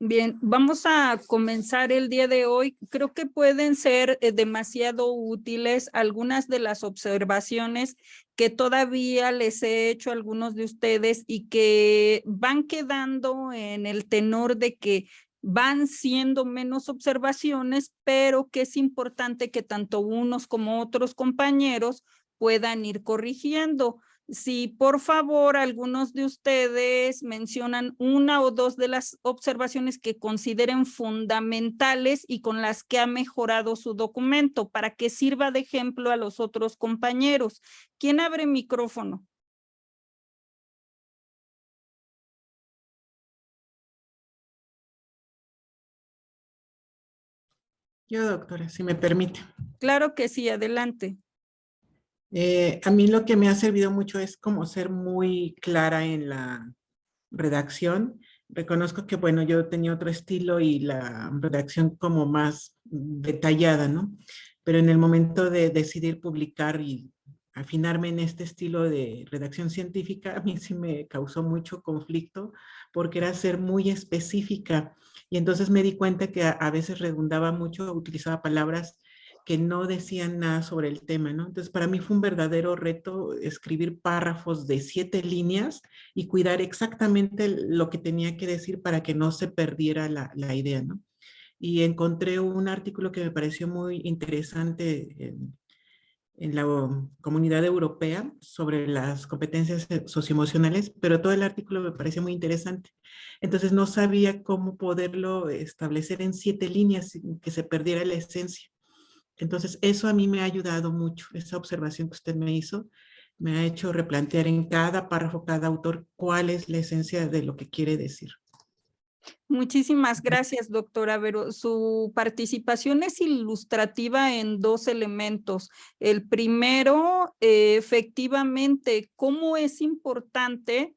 Bien, vamos a comenzar el día de hoy. Creo que pueden ser demasiado útiles algunas de las observaciones que todavía les he hecho a algunos de ustedes y que van quedando en el tenor de que van siendo menos observaciones, pero que es importante que tanto unos como otros compañeros puedan ir corrigiendo. Si por favor algunos de ustedes mencionan una o dos de las observaciones que consideren fundamentales y con las que ha mejorado su documento para que sirva de ejemplo a los otros compañeros. ¿Quién abre micrófono? Yo, doctora, si me permite. Claro que sí, adelante. A mí lo que me ha servido mucho es como ser muy clara en la redacción. Reconozco que, bueno, yo tenía otro estilo y la redacción como más detallada, ¿no? Pero en el momento de decidir publicar y afinarme en este estilo de redacción científica, a mí sí me causó mucho conflicto porque era ser muy específica y entonces me di cuenta que a veces redundaba mucho, utilizaba palabras que no decían nada sobre el tema, ¿no? Entonces, para mí fue un verdadero reto escribir párrafos de 7 líneas y cuidar exactamente lo que tenía que decir para que no se perdiera la idea, ¿no? Y encontré un artículo que me pareció muy interesante en la comunidad europea sobre las competencias socioemocionales, pero todo el artículo me pareció muy interesante. Entonces no sabía cómo poderlo establecer en 7 líneas sin que se perdiera la esencia. Entonces, eso a mí me ha ayudado mucho, esa observación que usted me hizo, me ha hecho replantear en cada párrafo, cada autor, cuál es la esencia de lo que quiere decir. Muchísimas gracias, doctora Vero. Su participación es ilustrativa en dos elementos. El primero, efectivamente, cómo es importante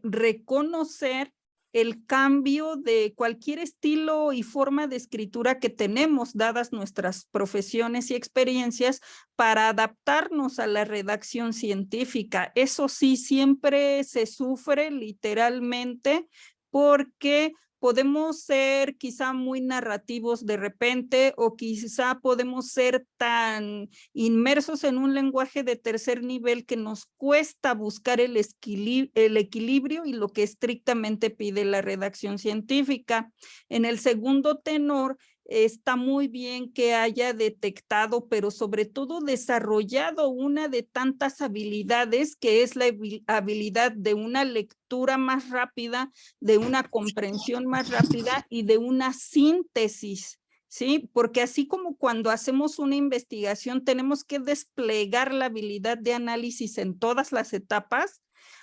reconocer el cambio de cualquier estilo y forma de escritura que tenemos, dadas nuestras profesiones y experiencias, para adaptarnos a la redacción científica. Eso sí, siempre se sufre literalmente porque podemos ser quizá muy narrativos de repente o quizá podemos ser tan inmersos en un lenguaje de tercer nivel que nos cuesta buscar el equilibrio y lo que estrictamente pide la redacción científica. En el segundo tenor, está muy bien que haya detectado, pero sobre todo desarrollado una de tantas habilidades que es la habilidad de una lectura más rápida, de una comprensión más rápida y de una síntesis, ¿sí? Porque así como cuando hacemos una investigación tenemos que desplegar la habilidad de análisis en todas las etapas,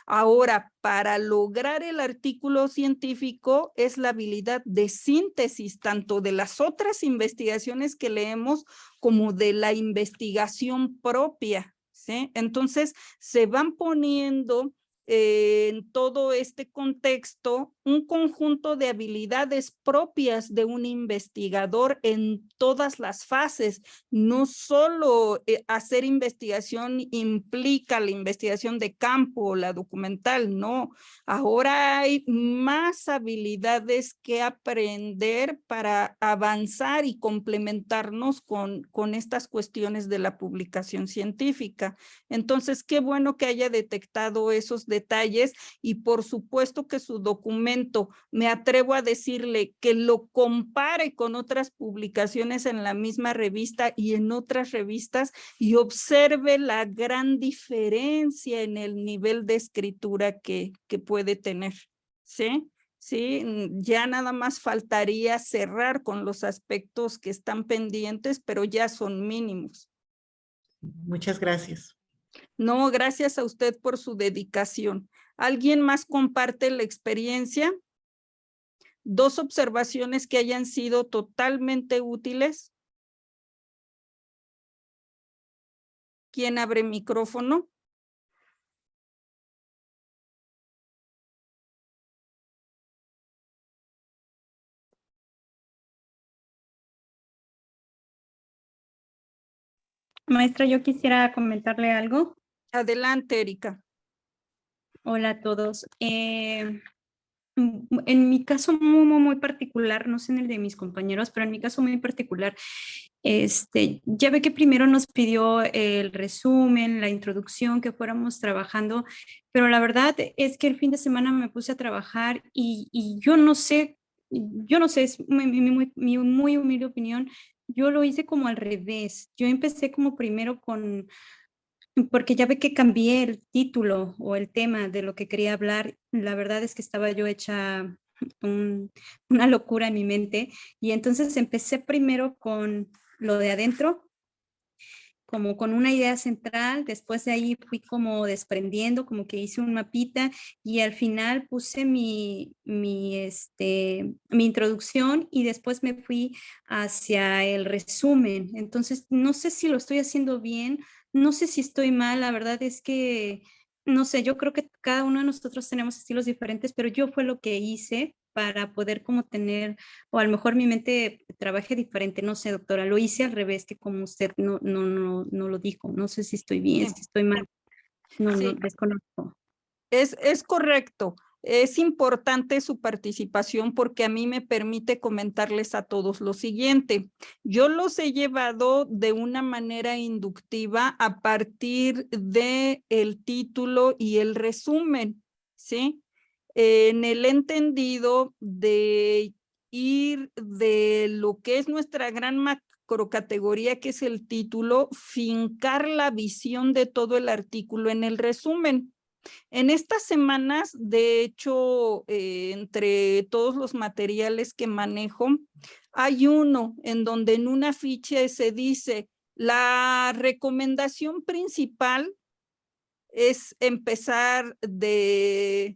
ahora para lograr el artículo científico es la habilidad de síntesis tanto de las otras investigaciones que leemos como de la investigación propia, ¿sí? Entonces se van poniendo en todo este contexto un conjunto de habilidades propias de un investigador en todas las fases. No solo hacer investigación implica la investigación de campo, la documental, no. Ahora hay más habilidades que aprender para avanzar y complementarnos con estas cuestiones de la publicación científica. Entonces, qué bueno que haya detectado esos detalles y por supuesto que su documento, me atrevo a decirle que lo compare con otras publicaciones en la misma revista y en otras revistas y observe la gran diferencia en el nivel de escritura que puede tener, ¿sí? Sí, ya nada más faltaría cerrar con los aspectos que están pendientes, pero ya son mínimos. Muchas gracias. No, gracias a usted por su dedicación. ¿Alguien más comparte la experiencia? ¿Dos observaciones que hayan sido totalmente útiles? ¿Quién abre micrófono? Maestra, yo quisiera comentarle algo. Adelante, Erika. Hola a todos. En mi caso muy particular, no sé en el de mis compañeros, pero en mi caso muy particular, ya ve que primero nos pidió el resumen, la introducción, que fuéramos trabajando, pero la verdad es que el fin de semana me puse a trabajar y yo no sé, es mi muy humilde opinión, yo lo hice como al revés. Yo empecé como primero porque ya ve que cambié el título o el tema de lo que quería hablar. La verdad es que estaba yo hecha una locura en mi mente y entonces empecé primero con lo de adentro, como con una idea central, después de ahí fui como desprendiendo, como que hice un mapita y al final puse mi introducción y después me fui hacia el resumen. Entonces, no sé si lo estoy haciendo bien, no sé si estoy mal, la verdad es que, no sé, yo creo que cada uno de nosotros tenemos estilos diferentes, pero yo fue lo que hice para poder como tener o a lo mejor mi mente trabaje diferente, no sé, doctora, lo hice al revés que como usted no lo dijo, no sé si estoy bien, Sí, si estoy mal, no, sí, desconozco. es correcto. Es importante su participación porque a mí me permite comentarles a todos lo siguiente. Yo los he llevado de una manera inductiva a partir de el título y el resumen, ¿sí? En el entendido de ir de lo que es nuestra gran macrocategoría, que es el título, fincar la visión de todo el artículo en el resumen. En estas semanas, de hecho, entre todos los materiales que manejo, hay uno en donde en una ficha se dice la recomendación principal es empezar del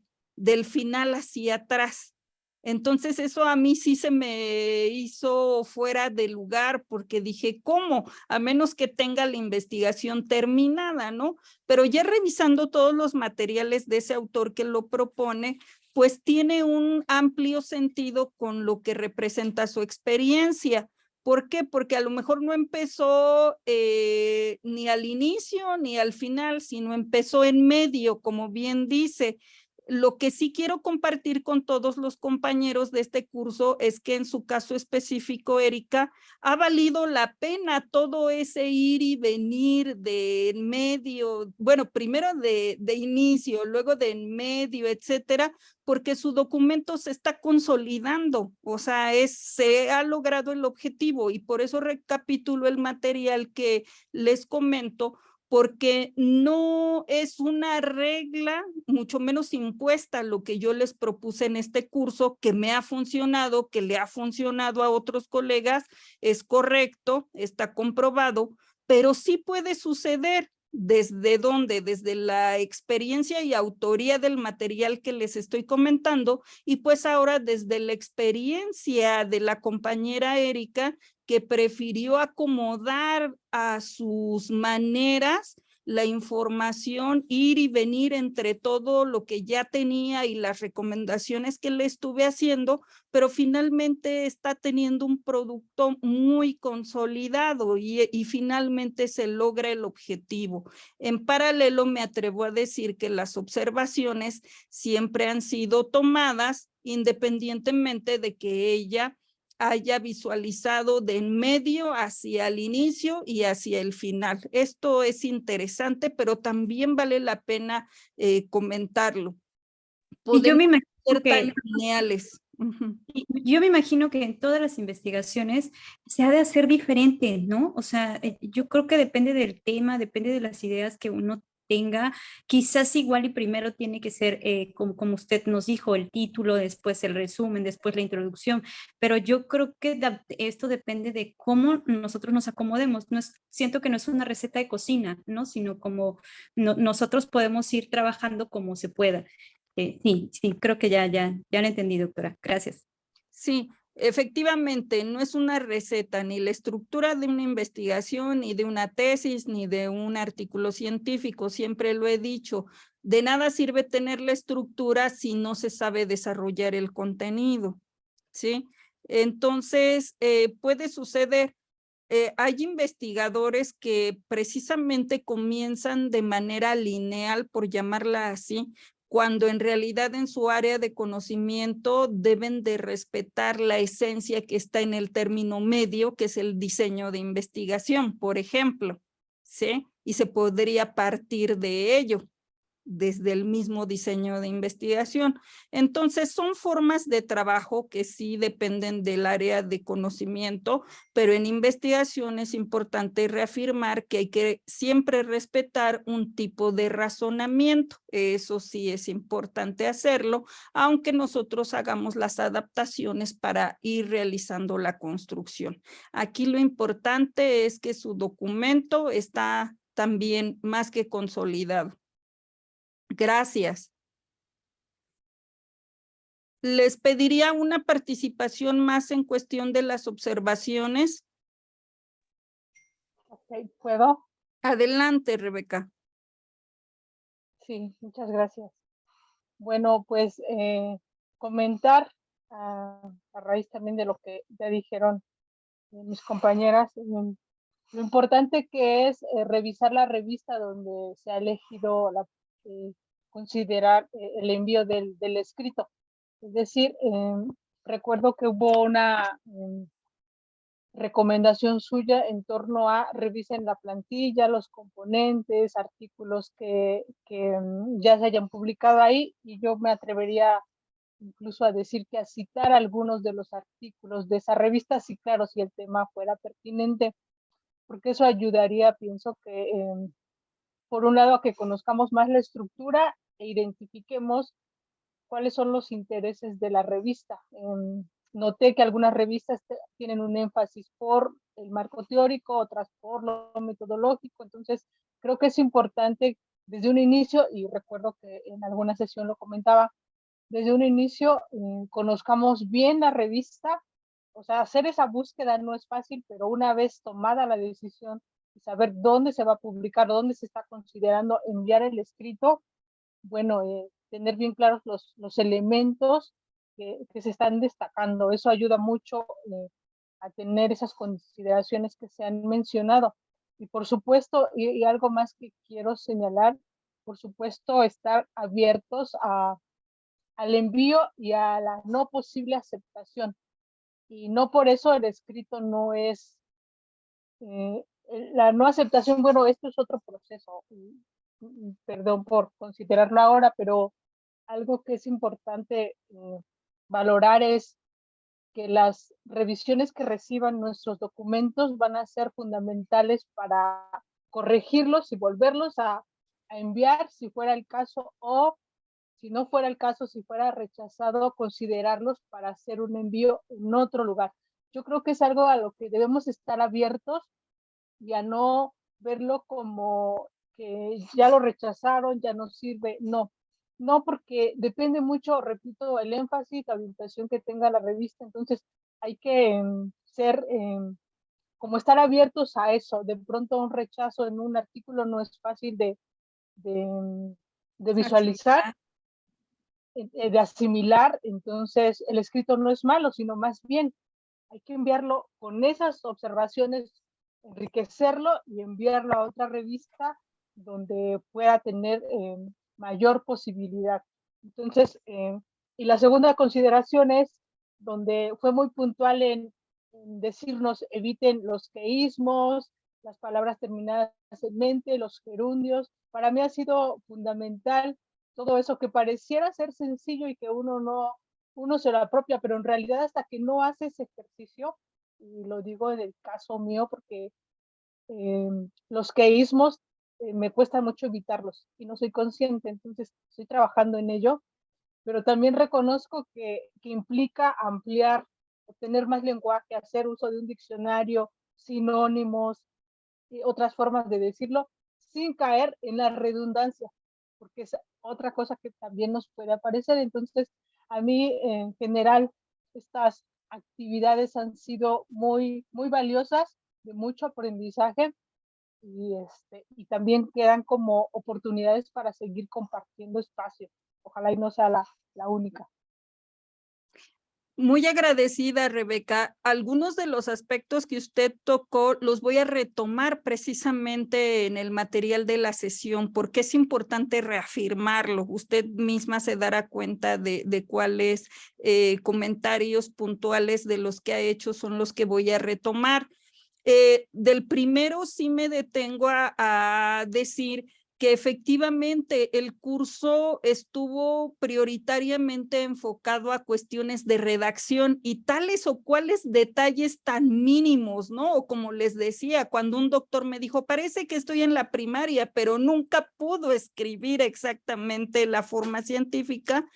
final hacia atrás. Entonces eso a mí sí se me hizo fuera de lugar porque dije, ¿cómo? A menos que tenga la investigación terminada, ¿no? Pero ya revisando todos los materiales de ese autor que lo propone, pues tiene un amplio sentido con lo que representa su experiencia. ¿Por qué? Porque a lo mejor no empezó ni al inicio ni al final, sino empezó en medio, como bien dice. Lo que sí quiero compartir con todos los compañeros de este curso es que en su caso específico, Erika, ha valido la pena todo ese ir y venir de en medio, bueno, primero de inicio, luego de en medio, etcétera, porque su documento se está consolidando, o sea, se ha logrado el objetivo y por eso recapitulo el material que les comento, porque no es una regla, mucho menos impuesta, lo que yo les propuse en este curso, que me ha funcionado, que le ha funcionado a otros colegas, es correcto, está comprobado, pero sí puede suceder. ¿Desde dónde? Desde la experiencia y autoría del material que les estoy comentando y pues ahora desde la experiencia de la compañera Erika que prefirió acomodar a sus maneras la información, ir y venir entre todo lo que ya tenía y las recomendaciones que le estuve haciendo, pero finalmente está teniendo un producto muy consolidado y finalmente se logra el objetivo. En paralelo, me atrevo a decir que las observaciones siempre han sido tomadas independientemente de que ella haya visualizado de en medio hacia el inicio y hacia el final. Esto es interesante, pero también vale la pena comentarlo. Y yo me Podemos imagino ser tan que lineales. yo me imagino que en todas las investigaciones se ha de hacer diferente, ¿no? O sea, yo creo que depende del tema, depende de las ideas que uno tenga. Quizás igual y primero tiene que ser, como usted nos dijo, el título, después el resumen, después la introducción, pero yo creo que esto depende de cómo nosotros nos acomodemos. Siento que no es una receta de cocina, ¿no? Sino como nosotros podemos ir trabajando como se pueda. Sí, creo que ya lo entendí, doctora. Gracias. Sí, efectivamente, no es una receta, ni la estructura de una investigación, ni de una tesis, ni de un artículo científico. Siempre lo he dicho, de nada sirve tener la estructura si no se sabe desarrollar el contenido, ¿sí? Entonces, puede suceder. Hay investigadores que precisamente comienzan de manera lineal, por llamarla así, cuando en realidad en su área de conocimiento deben de respetar la esencia que está en el término medio, que es el diseño de investigación, por ejemplo, ¿sí? Y se podría partir de ello, desde el mismo diseño de investigación. Entonces son formas de trabajo que sí dependen del área de conocimiento, pero en investigación es importante reafirmar que hay que siempre respetar un tipo de razonamiento. Eso sí es importante hacerlo, aunque nosotros hagamos las adaptaciones para ir realizando la construcción. Aquí lo importante es que su documento está también más que consolidado. Gracias. Les pediría una participación más en cuestión de las observaciones. Ok, ¿puedo? Adelante, Rebeca. Sí, muchas gracias. Bueno, pues comentar a raíz también de lo que ya dijeron mis compañeras, lo importante que es revisar la revista donde se ha elegido considerar el envío del escrito. Es decir, recuerdo que hubo una recomendación suya en torno a revisen la plantilla, los componentes, artículos que ya se hayan publicado ahí, y yo me atrevería incluso a decir que a citar algunos de los artículos de esa revista, sí, claro, si el tema fuera pertinente, porque eso ayudaría, pienso que, por un lado, a que conozcamos más la estructura e identifiquemos cuáles son los intereses de la revista. Noté que algunas revistas tienen un énfasis por el marco teórico, otras por lo metodológico, entonces creo que es importante desde un inicio, y recuerdo que en alguna sesión lo comentaba, desde un inicio conozcamos bien la revista. O sea, hacer esa búsqueda no es fácil, pero una vez tomada la decisión de saber dónde se va a publicar, dónde se está considerando enviar el escrito, bueno, tener bien claros los elementos que se están destacando. Eso ayuda mucho a tener esas consideraciones que se han mencionado. Y por supuesto, y algo más que quiero señalar, por supuesto, estar abiertos al envío y a la no posible aceptación. Y no por eso el escrito no es, la no aceptación, bueno, esto es otro proceso. Perdón por considerarlo ahora, pero algo que es importante valorar es que las revisiones que reciban nuestros documentos van a ser fundamentales para corregirlos y volverlos a enviar si fuera el caso, o si no fuera el caso, si fuera rechazado, considerarlos para hacer un envío en otro lugar. Yo creo que es algo a lo que debemos estar abiertos y a no verlo como que ya lo rechazaron, ya no sirve. No, no, porque depende mucho, repito, el énfasis, la orientación que tenga la revista. Entonces hay que ser, como estar abiertos a eso. De pronto un rechazo en un artículo no es fácil de visualizar, de asimilar. Entonces el escrito no es malo, sino más bien hay que enviarlo con esas observaciones, enriquecerlo y enviarlo a otra revista donde pueda tener mayor posibilidad. Entonces, y la segunda consideración es donde fue muy puntual en decirnos eviten los queísmos, las palabras terminadas en mente, los gerundios. Para mí ha sido fundamental todo eso que pareciera ser sencillo y que uno se lo apropia, pero en realidad hasta que no hace ese ejercicio, y lo digo en el caso mío porque los queísmos me cuesta mucho evitarlos y no soy consciente, entonces estoy trabajando en ello, pero también reconozco que implica ampliar, tener más lenguaje, hacer uso de un diccionario, sinónimos y otras formas de decirlo, sin caer en la redundancia, porque es otra cosa que también nos puede aparecer. Entonces, a mí en general estas actividades han sido muy, muy valiosas, de mucho aprendizaje, y también quedan como oportunidades para seguir compartiendo espacio. Ojalá y no sea la única. Muy agradecida, Rebeca. Algunos de los aspectos que usted tocó los voy a retomar precisamente en el material de la sesión, porque es importante reafirmarlo. Usted misma se dará cuenta de cuáles comentarios puntuales de los que ha hecho son los que voy a retomar. Del primero sí me detengo a decir que efectivamente el curso estuvo prioritariamente enfocado a cuestiones de redacción y tales o cuales detalles tan mínimos, ¿no? O como les decía, cuando un doctor me dijo, parece que estoy en la primaria, pero nunca pudo escribir exactamente la forma científica,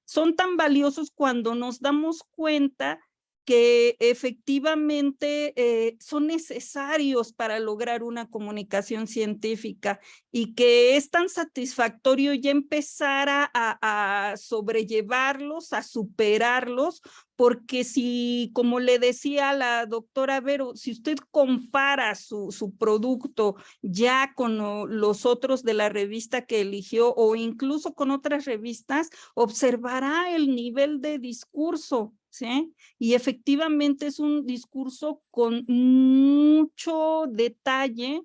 son tan valiosos cuando nos damos cuenta que efectivamente son necesarios para lograr una comunicación científica y que es tan satisfactorio ya empezar a sobrellevarlos, a superarlos, porque si, como le decía la doctora Vero, si usted compara su producto ya con los otros de la revista que eligió o incluso con otras revistas, observará el nivel de discurso, ¿sí? Y efectivamente es un discurso con mucho detalle,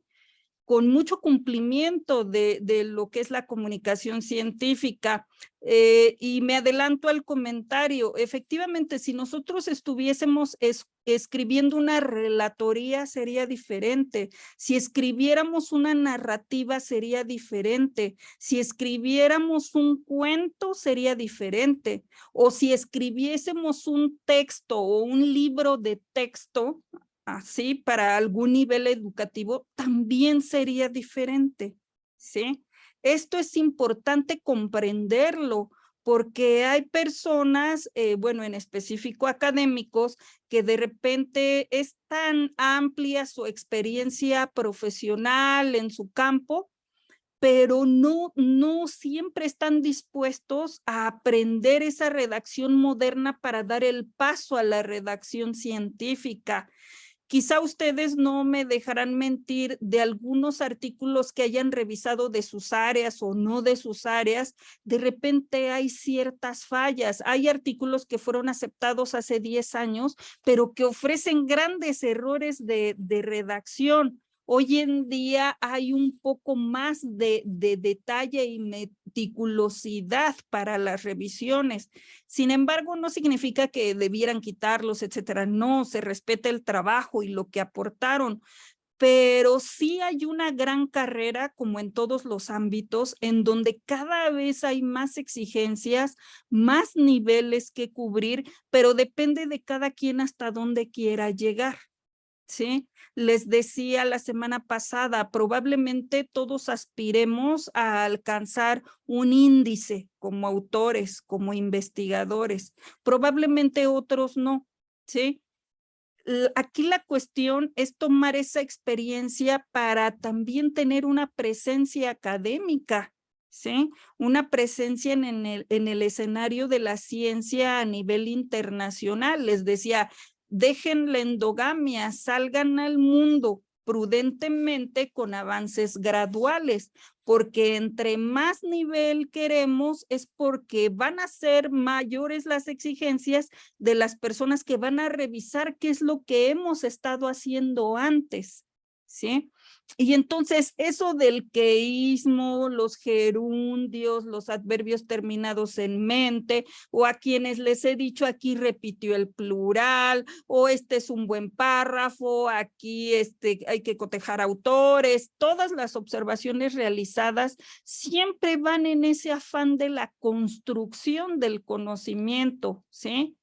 con mucho cumplimiento de lo que es la comunicación científica. Y me adelanto al comentario. Efectivamente, si nosotros estuviésemos escribiendo una relatoría sería diferente. Si escribiéramos una narrativa sería diferente. Si escribiéramos un cuento sería diferente. O si escribiésemos un texto o un libro de texto, así para algún nivel educativo, también sería diferente, ¿sí? Esto es importante comprenderlo porque hay personas, bueno, en específico académicos, que de repente es tan amplia su experiencia profesional en su campo, pero no siempre están dispuestos a aprender esa redacción moderna para dar el paso a la redacción científica. Quizá ustedes no me dejarán mentir de algunos artículos que hayan revisado de sus áreas o no de sus áreas. De repente hay ciertas fallas. Hay artículos que fueron aceptados hace 10 años, pero que ofrecen grandes errores de redacción. Hoy en día hay un poco más de detalle y meticulosidad para las revisiones. Sin embargo, no significa que debieran quitarlos, etcétera. No, se respeta el trabajo y lo que aportaron, pero sí hay una gran carrera, como en todos los ámbitos, en donde cada vez hay más exigencias, más niveles que cubrir, pero depende de cada quien hasta dónde quiera llegar. ¿Sí? Les decía la semana pasada, probablemente todos aspiremos a alcanzar un índice como autores, como investigadores. Probablemente otros no, ¿sí? Aquí la cuestión es tomar esa experiencia para también tener una presencia académica, ¿sí? Una presencia en el escenario de la ciencia a nivel internacional. Les decía, dejen la endogamia, salgan al mundo prudentemente con avances graduales, porque entre más nivel queremos es porque van a ser mayores las exigencias de las personas que van a revisar qué es lo que hemos estado haciendo antes, ¿sí? Y entonces eso del queísmo, los gerundios, los adverbios terminados en mente, o a quienes les he dicho aquí repitió el plural, o este es un buen párrafo, aquí hay que cotejar autores, todas las observaciones realizadas siempre van en ese afán de la construcción del conocimiento, ¿sí?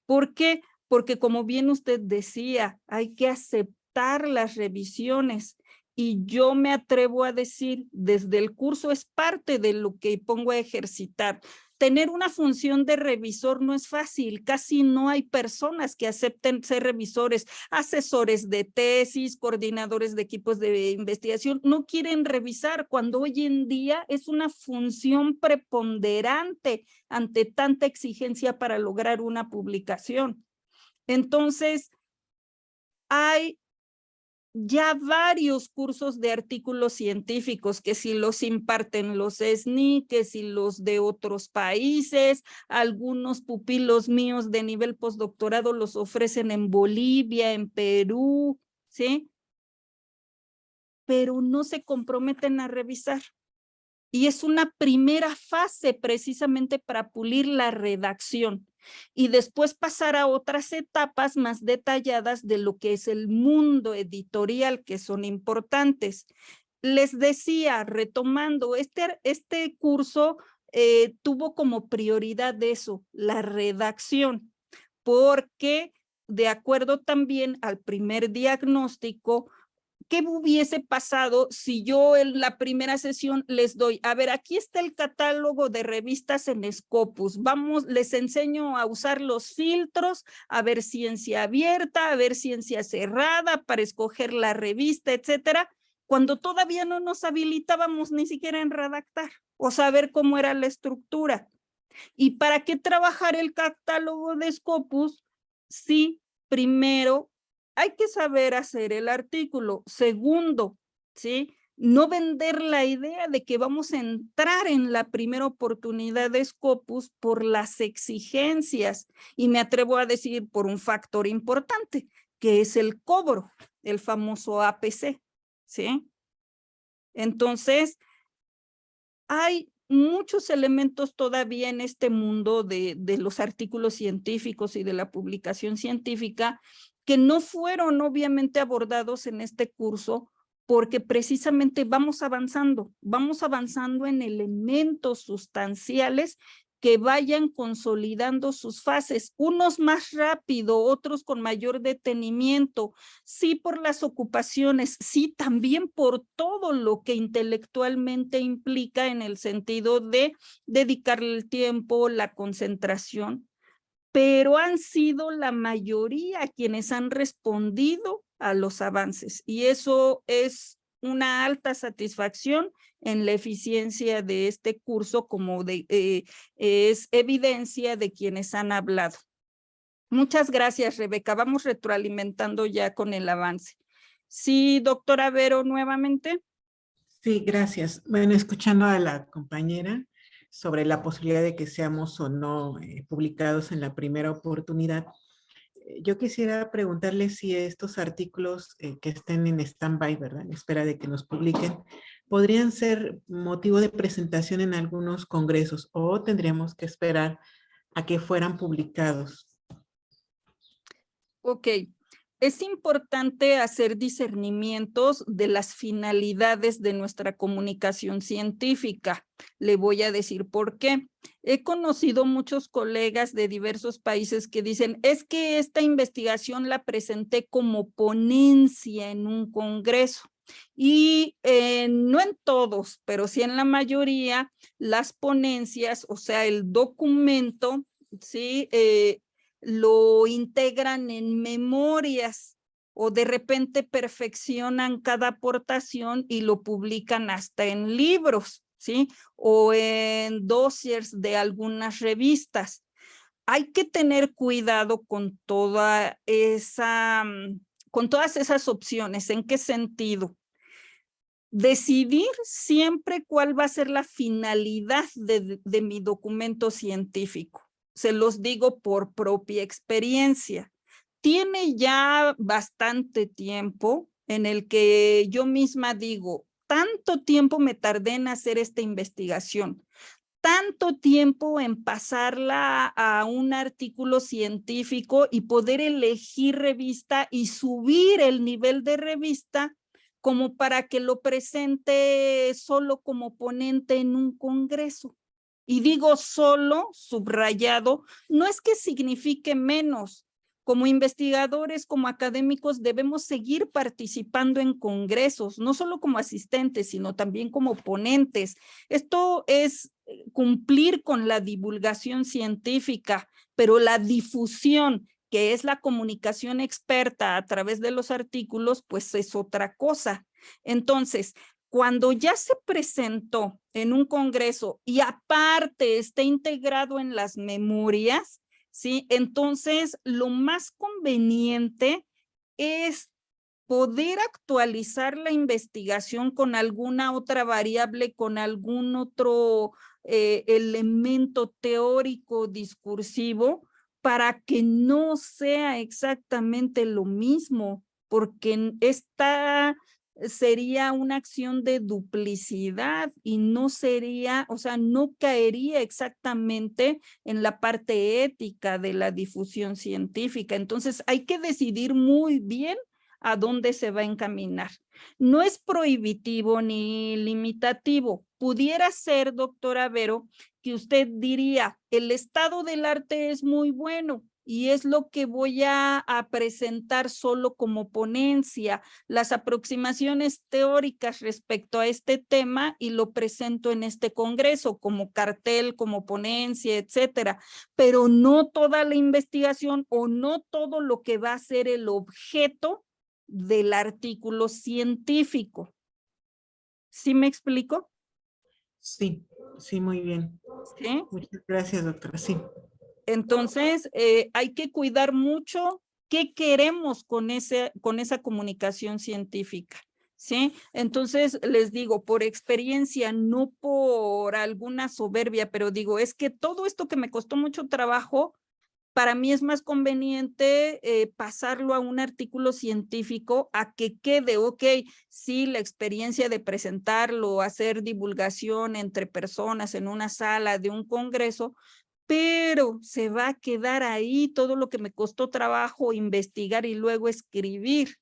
¿Por qué? Porque como bien usted decía, hay que aceptar las revisiones. Y yo me atrevo a decir, desde el curso es parte de lo que pongo a ejercitar. Tener una función de revisor no es fácil, casi no hay personas que acepten ser revisores, asesores de tesis, coordinadores de equipos de investigación, no quieren revisar cuando hoy en día es una función preponderante ante tanta exigencia para lograr una publicación. Entonces, hay ya varios cursos de artículos científicos, que si los imparten los SNI, que si los de otros países, algunos pupilos míos de nivel postdoctorado los ofrecen en Bolivia, en Perú, ¿sí? Pero no se comprometen a revisar. Y es una primera fase precisamente para pulir la redacción y después pasar a otras etapas más detalladas de lo que es el mundo editorial, que son importantes. Les decía, retomando, este curso tuvo como prioridad eso, la redacción, porque de acuerdo también al primer diagnóstico, ¿qué hubiese pasado si yo en la primera sesión les doy, a ver, aquí está el catálogo de revistas en Scopus, vamos, les enseño a usar los filtros, a ver ciencia abierta, a ver ciencia cerrada para escoger la revista, etcétera, cuando todavía no nos habilitábamos ni siquiera en redactar o saber cómo era la estructura? ¿Y para qué trabajar el catálogo de Scopus si primero hay que saber hacer el artículo? Segundo, ¿sí? No vender la idea de que vamos a entrar en la primera oportunidad de Scopus por las exigencias, y me atrevo a decir por un factor importante, que es el cobro, el famoso APC, ¿sí? Entonces, hay muchos elementos todavía en este mundo de los artículos científicos y de la publicación científica que no fueron obviamente abordados en este curso, porque precisamente vamos avanzando en elementos sustanciales que vayan consolidando sus fases, unos más rápido, otros con mayor detenimiento, sí por las ocupaciones, sí también por todo lo que intelectualmente implica en el sentido de dedicarle el tiempo, la concentración, pero han sido la mayoría quienes han respondido a los avances, y eso es una alta satisfacción en la eficiencia de este curso, como es evidencia de quienes han hablado. Muchas gracias, Rebeca. Vamos retroalimentando ya con el avance. Sí, doctora Vero, nuevamente. Sí, gracias. Bueno, escuchando a la compañera sobre la posibilidad de que seamos o no publicados en la primera oportunidad, yo quisiera preguntarle si estos artículos que estén en stand-by, ¿verdad? En espera de que nos publiquen, podrían ser motivo de presentación en algunos congresos o tendríamos que esperar a que fueran publicados. Ok. Es importante hacer discernimientos de las finalidades de nuestra comunicación científica. Le voy a decir por qué. He conocido muchos colegas de diversos países que dicen, es que esta investigación la presenté como ponencia en un congreso. Y no en todos, pero sí en la mayoría, las ponencias, o sea, el documento, ¿sí? Lo integran en memorias o de repente perfeccionan cada aportación y lo publican hasta en libros, ¿sí? O en dossiers de algunas revistas. Hay que tener cuidado con con todas esas opciones. ¿En qué sentido? Decidir siempre cuál va a ser la finalidad de mi documento científico. Se los digo por propia experiencia. Tiene ya bastante tiempo en el que yo misma digo, tanto tiempo me tardé en hacer esta investigación, tanto tiempo en pasarla a un artículo científico y poder elegir revista y subir el nivel de revista como para que lo presente solo como ponente en un congreso. Y digo solo, subrayado, no es que signifique menos. Como investigadores, como académicos, debemos seguir participando en congresos, no solo como asistentes, sino también como ponentes. Esto es cumplir con la divulgación científica, pero la difusión, que es la comunicación experta a través de los artículos, pues es otra cosa. Entonces, cuando ya se presentó en un congreso y aparte está integrado en las memorias, ¿sí? Entonces, lo más conveniente es poder actualizar la investigación con alguna otra variable, con algún otro elemento teórico discursivo, para que no sea exactamente lo mismo, porque esta sería una acción de duplicidad y no sería, o sea, no caería exactamente en la parte ética de la difusión científica. Entonces hay que decidir muy bien a dónde se va a encaminar. No es prohibitivo ni limitativo. Pudiera ser, doctora Vero, que usted diría, el estado del arte es muy bueno y es lo que voy a presentar solo como ponencia, las aproximaciones teóricas respecto a este tema, y lo presento en este congreso como cartel, como ponencia, etcétera, pero no toda la investigación o no todo lo que va a ser el objeto del artículo científico. ¿Sí me explico? Sí, sí, muy bien. ¿Sí? Muchas gracias, doctora. Sí. Entonces, hay que cuidar mucho qué queremos con esa comunicación científica, ¿sí? Entonces, les digo, por experiencia, no por alguna soberbia, pero digo, es que todo esto que me costó mucho trabajo, para mí es más conveniente pasarlo a un artículo científico a que quede, ok, sí, la experiencia de presentarlo, hacer divulgación entre personas en una sala de un congreso, pero se va a quedar ahí todo lo que me costó trabajo investigar y luego escribir,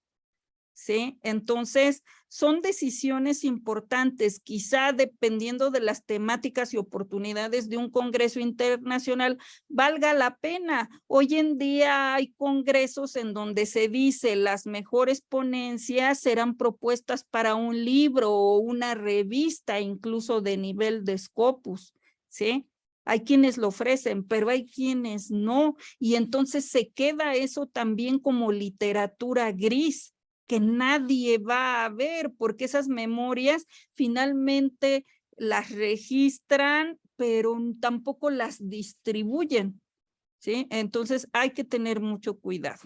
¿sí? Entonces, son decisiones importantes, quizá dependiendo de las temáticas y oportunidades de un congreso internacional, valga la pena. Hoy en día hay congresos en donde se dice las mejores ponencias serán propuestas para un libro o una revista, incluso de nivel de Scopus, ¿sí? Hay quienes lo ofrecen, pero hay quienes no, y entonces se queda eso también como literatura gris, que nadie va a ver, porque esas memorias finalmente las registran, pero tampoco las distribuyen, ¿sí? Entonces hay que tener mucho cuidado.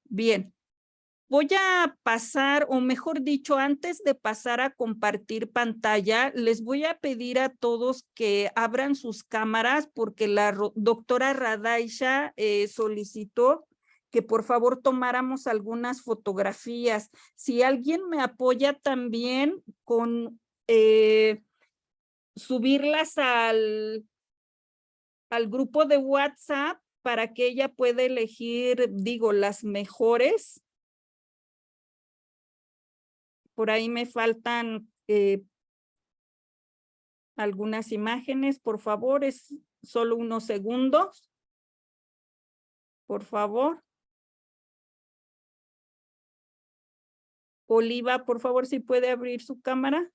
Bien. Voy a pasar, o mejor dicho, antes de pasar a compartir pantalla, les voy a pedir a todos que abran sus cámaras, porque la doctora Radaisha solicitó que por favor tomáramos algunas fotografías. Si alguien me apoya también con subirlas al grupo de WhatsApp para que ella pueda elegir, digo, las mejores. Por ahí me faltan algunas imágenes, por favor, es solo unos segundos. Por favor. Oliva, por favor, si puede abrir su cámara.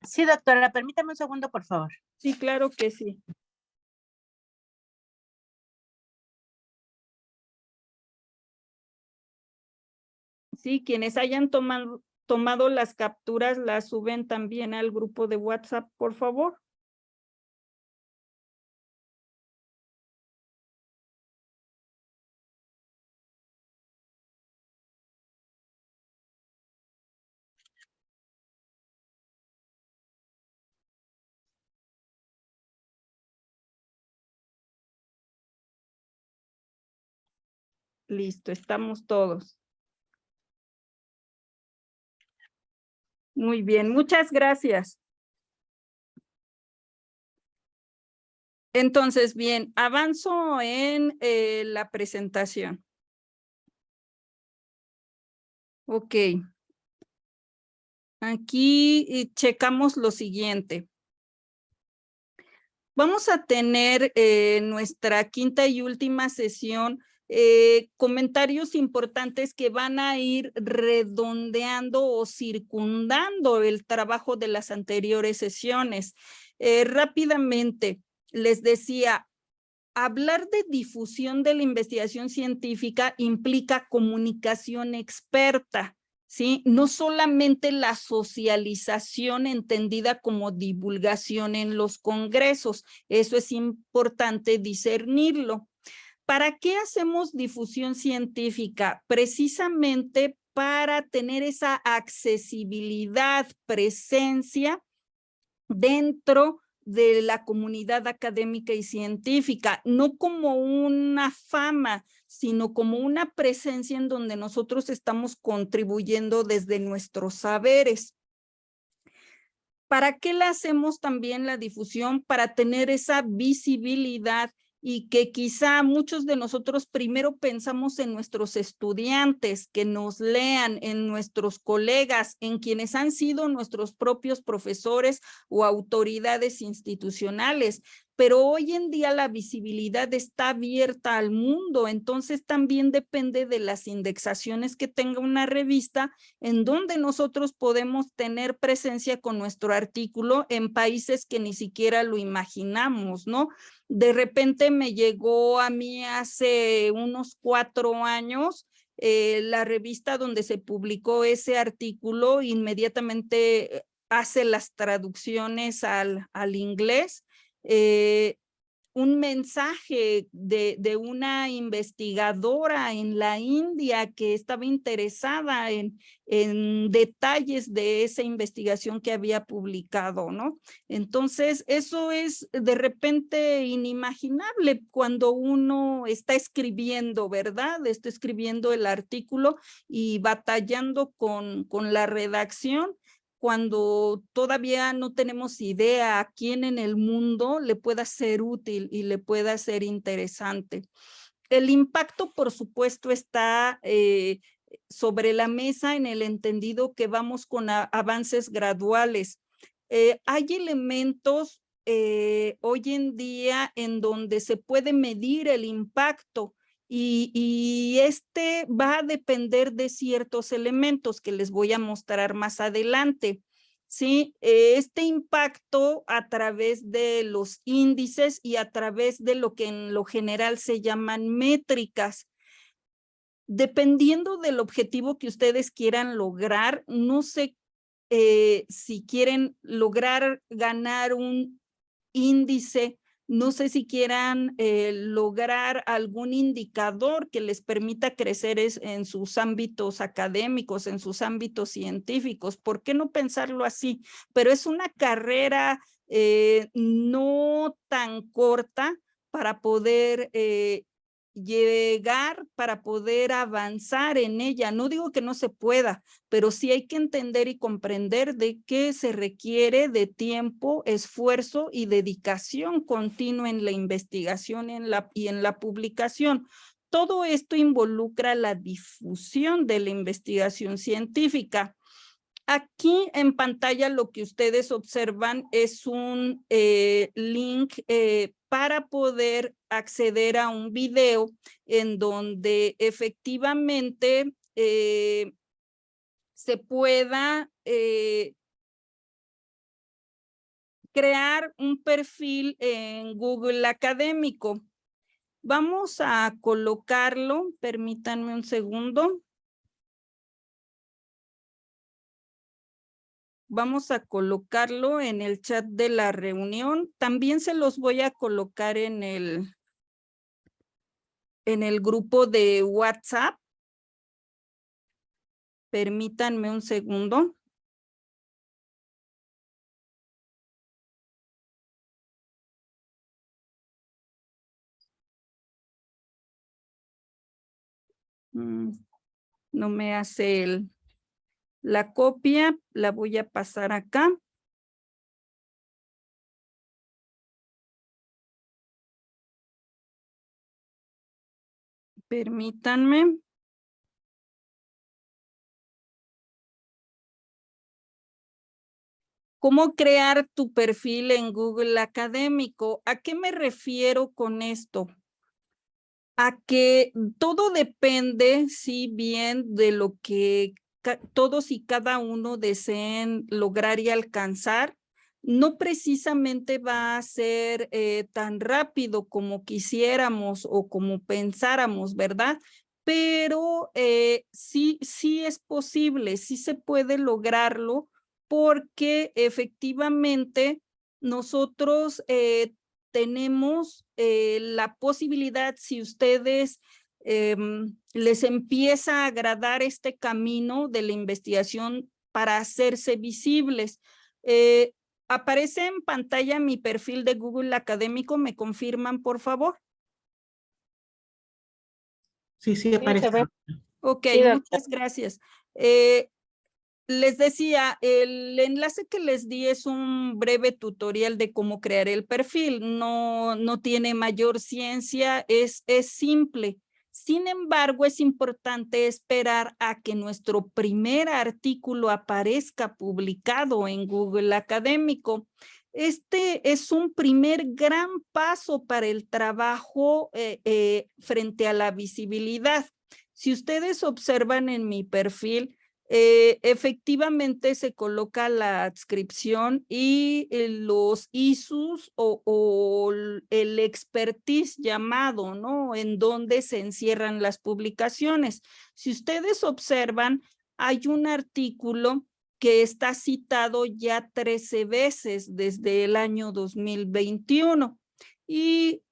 Sí, doctora, permítame un segundo, por favor. Sí, claro que sí. Sí, quienes hayan tomado las capturas, las suben también al grupo de WhatsApp, por favor. Listo, estamos todos. Muy bien, muchas gracias. Entonces, bien, avanzo en la presentación. Ok. Aquí checamos lo siguiente. Vamos a tener nuestra quinta y última sesión, comentarios importantes que van a ir redondeando o circundando el trabajo de las anteriores sesiones. Rápidamente, les decía, hablar de difusión de la investigación científica implica comunicación experta, ¿sí? No solamente la socialización entendida como divulgación en los congresos, eso es importante discernirlo. ¿Para qué hacemos difusión científica? Precisamente para tener esa accesibilidad, presencia dentro de la comunidad académica y científica, no como una fama, sino como una presencia en donde nosotros estamos contribuyendo desde nuestros saberes. ¿Para qué le hacemos también la difusión? Para tener esa visibilidad y que quizá muchos de nosotros primero pensamos en nuestros estudiantes, que nos lean, en nuestros colegas, en quienes han sido nuestros propios profesores o autoridades institucionales. Pero hoy en día la visibilidad está abierta al mundo, entonces también depende de las indexaciones que tenga una revista en donde nosotros podemos tener presencia con nuestro artículo en países que ni siquiera lo imaginamos, ¿no? De repente me llegó a mí hace unos 4 años la revista donde se publicó ese artículo, inmediatamente hace las traducciones al inglés. Un mensaje de una investigadora en la India que estaba interesada en detalles de esa investigación que había publicado, ¿no? Entonces, eso es de repente inimaginable cuando uno está escribiendo, ¿verdad? Está escribiendo el artículo y batallando con la redacción, cuando todavía no tenemos idea a quién en el mundo le pueda ser útil y le pueda ser interesante. El impacto, por supuesto, está sobre la mesa en el entendido que vamos con avances graduales. Hay elementos hoy en día en donde se puede medir el impacto y este va a depender de ciertos elementos que les voy a mostrar más adelante. Sí, este impacto a través de los índices y a través de lo que en lo general se llaman métricas. Dependiendo del objetivo que ustedes quieran lograr, no sé si quieren lograr ganar un índice, no sé si quieran lograr algún indicador que les permita crecer en sus ámbitos académicos, en sus ámbitos científicos. ¿Por qué no pensarlo así? Pero es una carrera no tan corta para poder llegar, para poder avanzar en ella. No digo que no se pueda, pero sí hay que entender y comprender de qué se requiere de tiempo, esfuerzo y dedicación continua en la investigación y en la publicación. Todo esto involucra la difusión de la investigación científica. Aquí en pantalla lo que ustedes observan es un link para poder acceder a un video en donde efectivamente se pueda crear un perfil en Google Académico. Vamos a colocarlo, permítanme un segundo. Vamos a colocarlo en el chat de la reunión. También se los voy a colocar en el grupo de WhatsApp. Permítanme un segundo. No me hace la copia, la voy a pasar acá. Permítanme. ¿Cómo crear tu perfil en Google Académico? ¿A qué me refiero con esto? A que todo depende, sí, bien de lo que todos y cada uno deseen lograr y alcanzar. No precisamente va a ser tan rápido como quisiéramos o como pensáramos, ¿verdad? Pero sí es posible, sí se puede lograrlo porque efectivamente nosotros tenemos la posibilidad, si ustedes les empieza a agradar este camino de la investigación para hacerse visibles. Aparece en pantalla mi perfil de Google Académico, ¿me confirman, por favor? Sí, Sí, aparece. se ve. Ok, Sí, doctora. muchas gracias. Les decía, el enlace que les di es un breve tutorial de cómo crear el perfil. No tiene mayor ciencia, es simple. Sin embargo, es importante esperar a que nuestro primer artículo aparezca publicado en Google Académico. Este es un primer gran paso para el trabajo frente a la visibilidad. Si ustedes observan en mi perfil, efectivamente se coloca la adscripción y los ISUs o el expertise llamado, ¿no? En donde se encierran las publicaciones. Si ustedes observan, hay un artículo que está citado ya 13 veces desde el año 2021 y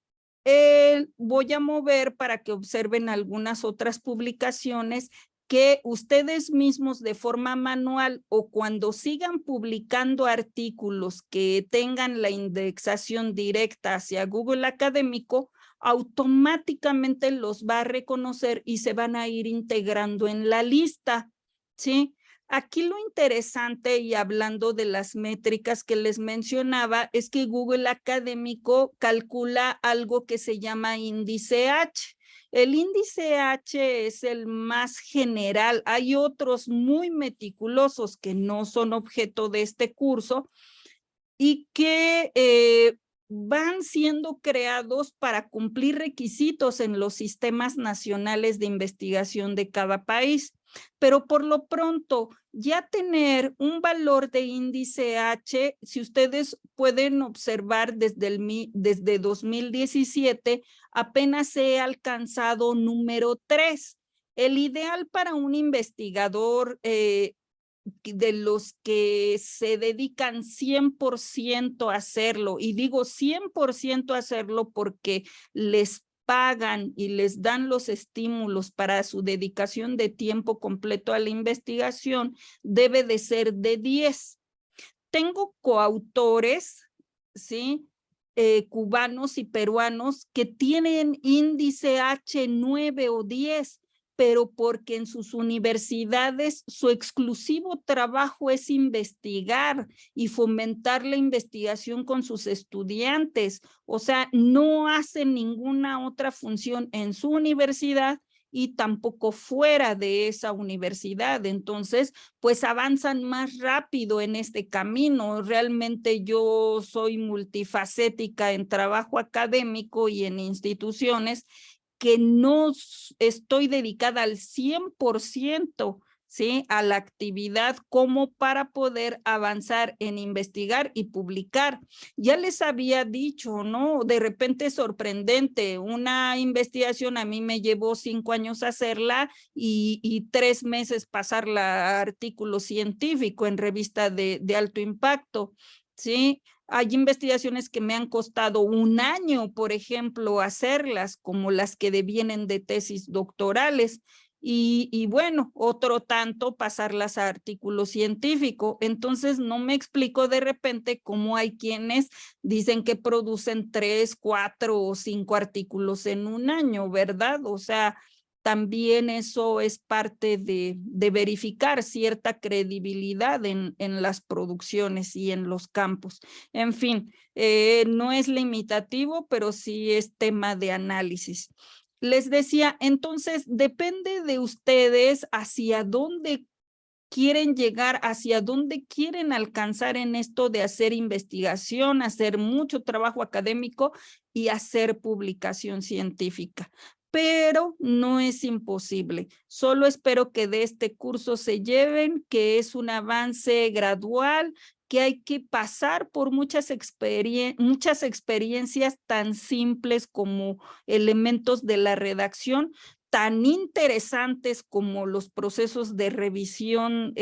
voy a mover para que observen algunas otras publicaciones que ustedes mismos de forma manual o cuando sigan publicando artículos que tengan la indexación directa hacia Google Académico, automáticamente los va a reconocer y se van a ir integrando en la lista, ¿sí? Aquí lo interesante, y hablando de las métricas que les mencionaba, es que Google Académico calcula algo que se llama índice H. El índice H es el más general. Hay otros muy meticulosos que no son objeto de este curso y que van siendo creados para cumplir requisitos en los sistemas nacionales de investigación de cada país. Pero por lo pronto, ya tener un valor de índice H, si ustedes pueden observar desde 2017, apenas he alcanzado número 3. El ideal para un investigador de los que se dedican 100% a hacerlo, y digo 100% a hacerlo porque les pagan y les dan los estímulos para su dedicación de tiempo completo a la investigación, debe de ser de 10. Tengo coautores, ¿sí? Cubanos y peruanos que tienen índice H9 o 10, pero porque en sus universidades su exclusivo trabajo es investigar y fomentar la investigación con sus estudiantes. O sea, no hacen ninguna otra función en su universidad y tampoco fuera de esa universidad. Entonces, pues avanzan más rápido en este camino. Realmente yo soy multifacética en trabajo académico y en instituciones que no estoy dedicada al 100%, ¿sí? A la actividad como para poder avanzar en investigar y publicar. Ya les había dicho, ¿no? De repente es sorprendente, una investigación a mí me llevó 5 años hacerla y 3 meses pasarla a artículo científico en revista de alto impacto, ¿sí? Hay investigaciones que me han costado 1 año, por ejemplo, hacerlas, como las que devienen de tesis doctorales. Y bueno, otro tanto pasarlas a artículo científico. Entonces no me explico de repente cómo hay quienes dicen que producen 3, 4 o 5 artículos en 1 año, ¿verdad? O sea, también eso es parte de verificar cierta credibilidad en las producciones y en los campos. En fin, no es limitativo, pero sí es tema de análisis. Les decía, entonces depende de ustedes hacia dónde quieren llegar, hacia dónde quieren alcanzar en esto de hacer investigación, hacer mucho trabajo académico y hacer publicación científica. Pero no es imposible. Solo espero que de este curso se lleven, que es un avance gradual, que hay que pasar por muchas experiencias tan simples como elementos de la redacción, tan interesantes como los procesos de revisión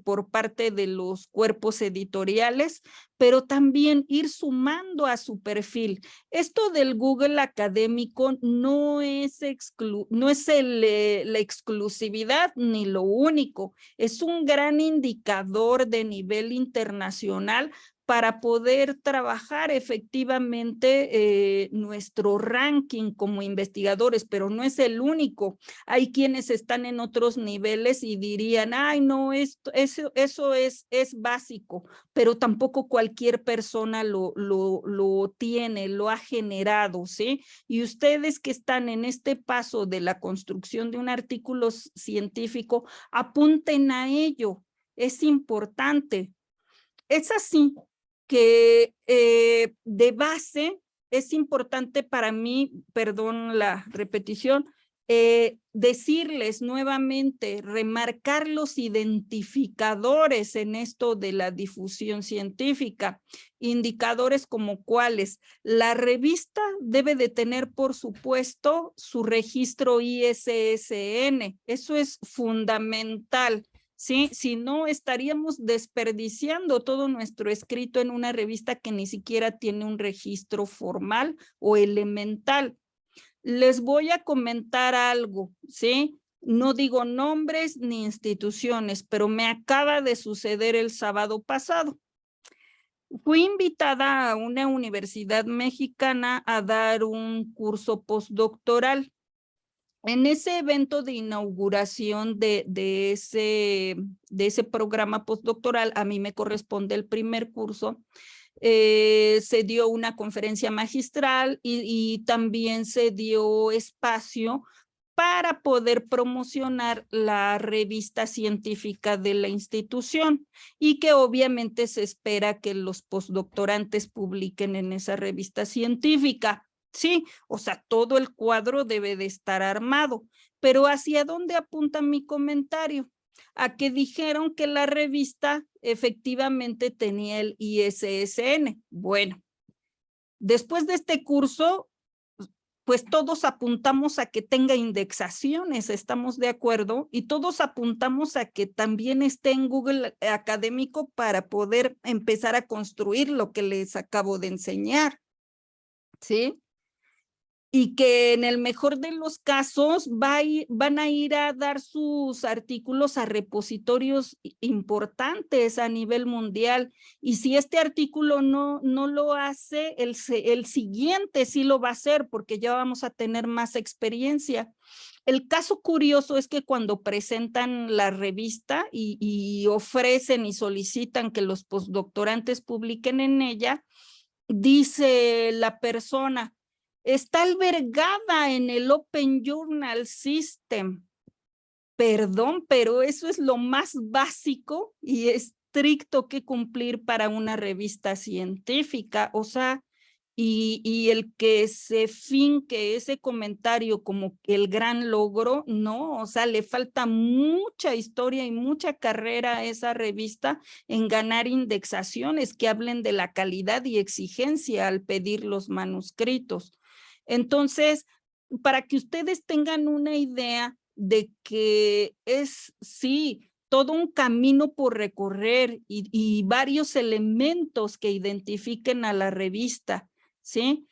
por parte de los cuerpos editoriales, pero también ir sumando a su perfil. Esto del Google académico no es la exclusividad ni lo único, es un gran indicador de nivel internacional para poder trabajar efectivamente nuestro ranking como investigadores, pero no es el único. Hay quienes están en otros niveles y dirían, ay, no, eso es básico, pero tampoco cualquier persona lo tiene, lo ha generado, ¿sí? Y ustedes que están en este paso de la construcción de un artículo científico, apunten a ello, es importante. Es así que de base es importante para mí, perdón la repetición, decirles nuevamente, remarcar los identificadores en esto de la difusión científica, indicadores como cuáles. La revista debe de tener, por supuesto, su registro ISSN, eso es fundamental. ¿Sí? Si no, estaríamos desperdiciando todo nuestro escrito en una revista que ni siquiera tiene un registro formal o elemental. Les voy a comentar algo, ¿sí? No digo nombres ni instituciones, pero me acaba de suceder el sábado pasado. Fui invitada a una universidad mexicana a dar un curso postdoctoral. En ese evento de inauguración de ese programa postdoctoral, a mí me corresponde el primer curso, se dio una conferencia magistral y también se dio espacio para poder promocionar la revista científica de la institución y que obviamente se espera que los postdoctorantes publiquen en esa revista científica. Sí, o sea, todo el cuadro debe de estar armado, pero ¿hacia dónde apunta mi comentario? A que dijeron que la revista efectivamente tenía el ISSN. Bueno, después de este curso, pues todos apuntamos a que tenga indexaciones, ¿estamos de acuerdo? Y todos apuntamos a que también esté en Google Académico para poder empezar a construir lo que les acabo de enseñar, ¿sí? Y que en el mejor de los casos van a ir a dar sus artículos a repositorios importantes a nivel mundial. Y si este artículo no lo hace, el siguiente sí lo va a hacer porque ya vamos a tener más experiencia. El caso curioso es que cuando presentan la revista y ofrecen y solicitan que los postdoctorantes publiquen en ella, dice la persona, está albergada en el Open Journal System. Perdón, pero eso es lo más básico y estricto que cumplir para una revista científica. O sea, y el que se finque ese comentario como el gran logro, no, o sea, le falta mucha historia y mucha carrera a esa revista en ganar indexaciones que hablen de la calidad y exigencia al pedir los manuscritos. Entonces, para que ustedes tengan una idea de que es, sí, todo un camino por recorrer y varios elementos que identifiquen a la revista, ¿sí?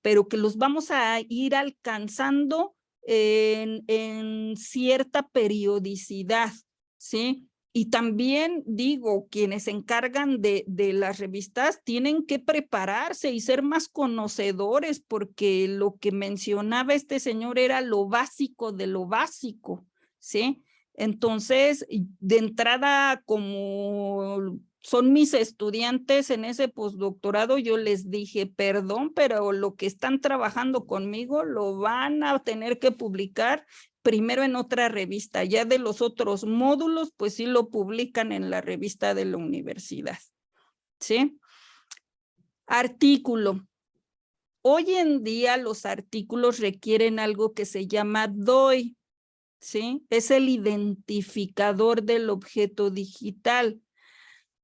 Pero que los vamos a ir alcanzando en cierta periodicidad, ¿sí? Y también digo, quienes se encargan de las revistas tienen que prepararse y ser más conocedores porque lo que mencionaba este señor era lo básico de lo básico, ¿sí? Entonces, de entrada, como son mis estudiantes en ese postdoctorado, yo les dije, perdón, pero lo que están trabajando conmigo lo van a tener que publicar primero en otra revista, ya de los otros módulos, pues sí lo publican en la revista de la universidad, ¿sí? Artículo. Hoy en día los artículos requieren algo que se llama DOI, ¿sí? Es el identificador del objeto digital.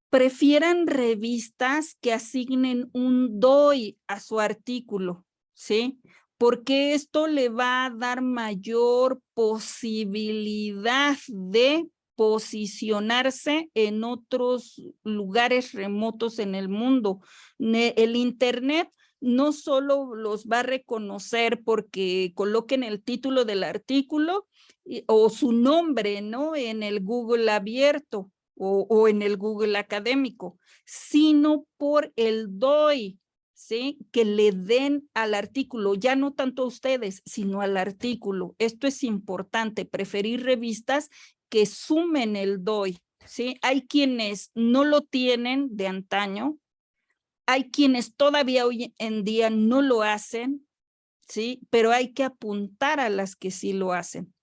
Prefieran revistas que asignen un DOI a su artículo, ¿sí? porque esto le va a dar mayor posibilidad de posicionarse en otros lugares remotos en el mundo. El Internet no solo los va a reconocer porque coloquen el título del artículo o su nombre, ¿no?, en el Google abierto o en el Google académico, sino por el DOI, ¿sí?, que le den al artículo, ya no tanto a ustedes, sino al artículo. Esto es importante, preferir revistas que sumen el DOI, ¿sí? Hay quienes no lo tienen de antaño, hay quienes todavía hoy en día no lo hacen, ¿sí? Pero hay que apuntar a las que sí lo hacen.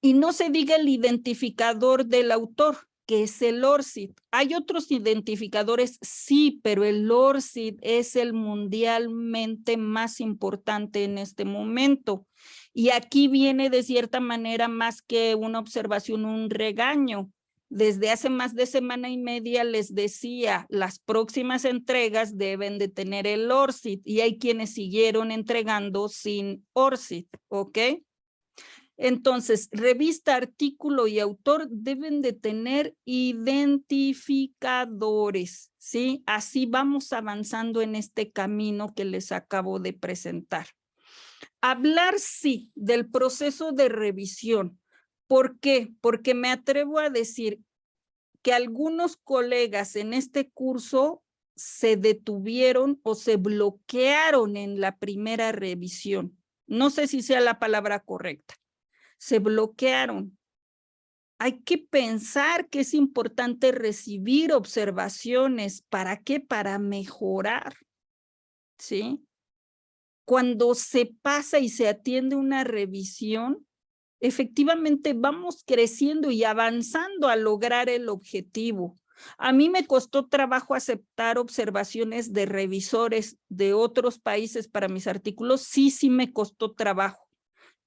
Y no se diga el identificador del autor, que es el ORCID. Hay otros identificadores, sí, pero el ORCID es el mundialmente más importante en este momento. Y aquí viene de cierta manera más que una observación, un regaño. Desde hace más de semana y media les decía, las próximas entregas deben de tener el ORCID y hay quienes siguieron entregando sin ORCID, ¿ok? Entonces, revista, artículo y autor deben de tener identificadores, ¿sí? Así vamos avanzando en este camino que les acabo de presentar. Hablar, sí, del proceso de revisión. ¿Por qué? Porque me atrevo a decir que algunos colegas en este curso se detuvieron o se bloquearon en la primera revisión. No sé si sea la palabra correcta. Se bloquearon. Hay que pensar que es importante recibir observaciones. ¿Para qué? Para mejorar, ¿sí? Cuando se pasa y se atiende una revisión, efectivamente vamos creciendo y avanzando a lograr el objetivo. A mí me costó trabajo aceptar observaciones de revisores de otros países para mis artículos. Sí me costó trabajo.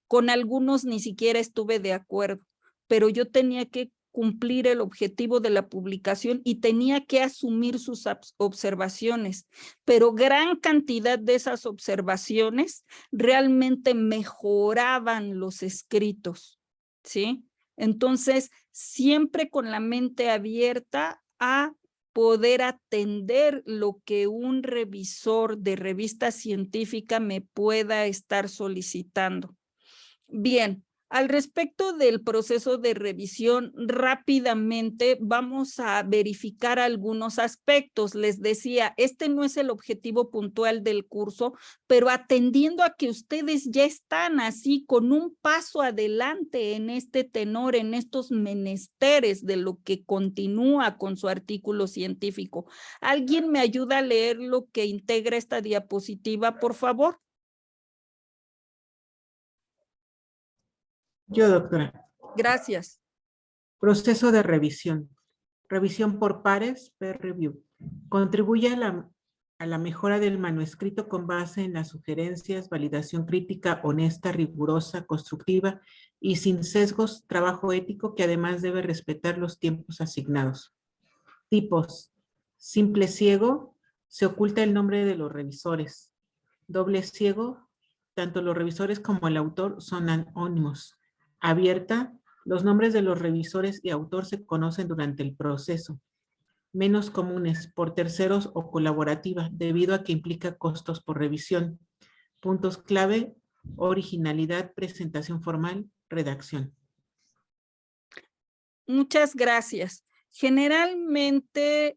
Con algunos ni siquiera estuve de acuerdo, pero yo tenía que cumplir el objetivo de la publicación y tenía que asumir sus observaciones, pero gran cantidad de esas observaciones realmente mejoraban los escritos, ¿sí? Entonces, siempre con la mente abierta a poder atender lo que un revisor de revista científica me pueda estar solicitando. Bien, al respecto del proceso de revisión, rápidamente vamos a verificar algunos aspectos. Les decía, este no es el objetivo puntual del curso, pero atendiendo a que ustedes ya están así con un paso adelante en este tenor, en estos menesteres de lo que continúa con su artículo científico. ¿Alguien me ayuda a leer lo que integra esta diapositiva, por favor? Yo, doctora. Gracias. Proceso de revisión. Revisión por pares, peer review. Contribuye a la mejora del manuscrito con base en las sugerencias, validación crítica, honesta, rigurosa, constructiva y sin sesgos, trabajo ético que además debe respetar los tiempos asignados. Tipos. Simple ciego, se oculta el nombre de los revisores. Doble ciego, tanto los revisores como el autor son anónimos. Abierta, los nombres de los revisores y autor se conocen durante el proceso. Menos comunes, por terceros o colaborativa, debido a que implica costos por revisión. Puntos clave, originalidad, presentación formal, redacción. Muchas gracias. Generalmente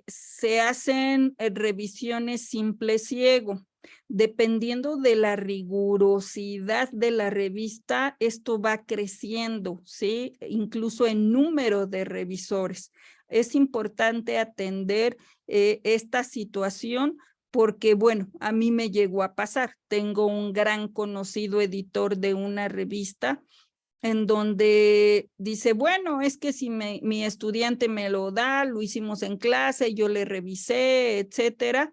se hacen revisiones simple ciego. Dependiendo de la rigurosidad de la revista, esto va creciendo, ¿sí? Incluso en número de revisores. Es importante atender esta situación porque, bueno, a mí me llegó a pasar. Tengo un gran conocido editor de una revista en donde dice, bueno, es que si mi estudiante me lo da, lo hicimos en clase, yo le revisé, etcétera,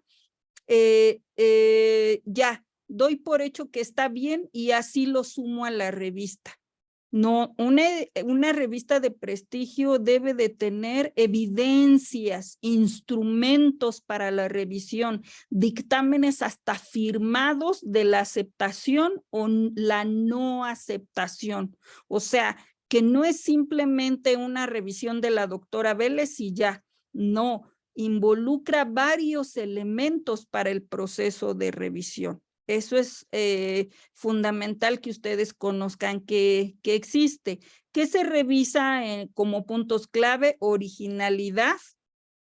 ya, doy por hecho que está bien y así lo sumo a la revista. No, una revista de prestigio debe de tener evidencias, instrumentos para la revisión, dictámenes hasta firmados de la aceptación o la no aceptación. O sea, que no es simplemente una revisión de la doctora Vélez y ya, no, involucra varios elementos para el proceso de revisión. Eso es fundamental que ustedes conozcan que existe. ¿Qué se revisa como puntos clave? Originalidad,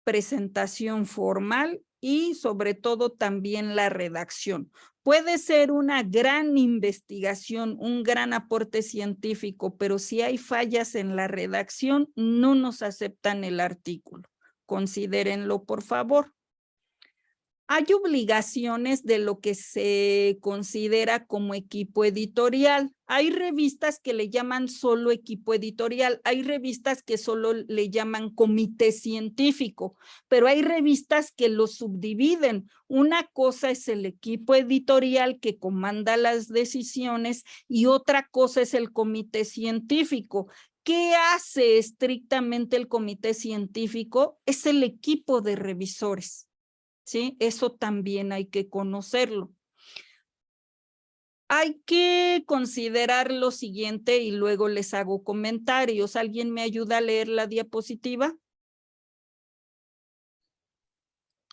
presentación formal y sobre todo también la redacción. Puede ser una gran investigación, un gran aporte científico, pero si hay fallas en la redacción, no nos aceptan el artículo. Considérenlo, por favor. Hay obligaciones de lo que se considera como equipo editorial. Hay revistas que le llaman solo equipo editorial, hay revistas que solo le llaman comité científico, pero hay revistas que lo subdividen. Una cosa es el equipo editorial que comanda las decisiones y otra cosa es el comité científico. ¿Qué hace estrictamente el comité científico? Es el equipo de revisores. ¿Sí? Eso también hay que conocerlo. Hay que considerar lo siguiente y luego les hago comentarios. ¿Alguien me ayuda a leer la diapositiva?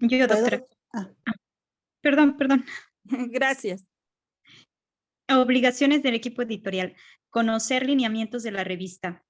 Yo, doctora. Perdón. Gracias. Obligaciones del equipo editorial. Conocer lineamientos de la revista.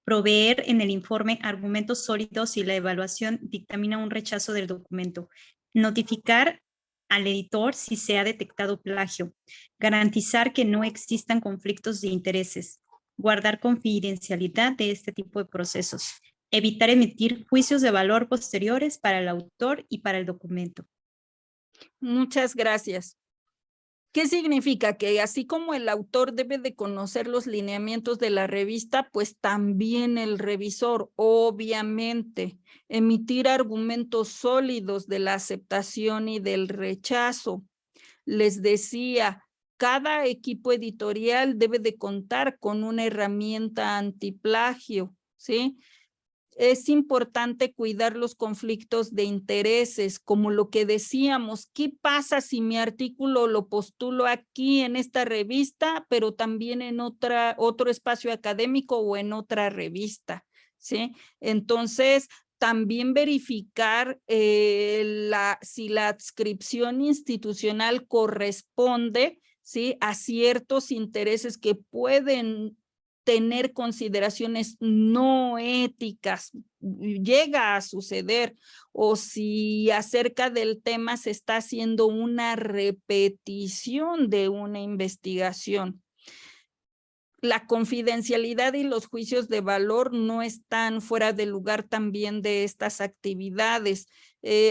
Proveer en el informe argumentos sólidos si la evaluación dictamina un rechazo del documento. Notificar al editor si se ha detectado plagio. Garantizar que no existan conflictos de intereses. Guardar confidencialidad de este tipo de procesos. Evitar emitir juicios de valor posteriores para el autor y para el documento. Muchas gracias. ¿Qué significa? Que así como el autor debe de conocer los lineamientos de la revista, pues también el revisor, obviamente, emitir argumentos sólidos de la aceptación y del rechazo. Les decía, cada equipo editorial debe de contar con una herramienta antiplagio, ¿sí? Es importante cuidar los conflictos de intereses, como lo que decíamos, ¿qué pasa si mi artículo lo postulo aquí en esta revista, pero también en otro espacio académico o en otra revista? ¿Sí? Entonces, también verificar si la adscripción institucional corresponde, ¿sí?, a ciertos intereses que pueden tener consideraciones no éticas, llega a suceder, o si acerca del tema se está haciendo una repetición de una investigación. La confidencialidad y los juicios de valor no están fuera de lugar también de estas actividades.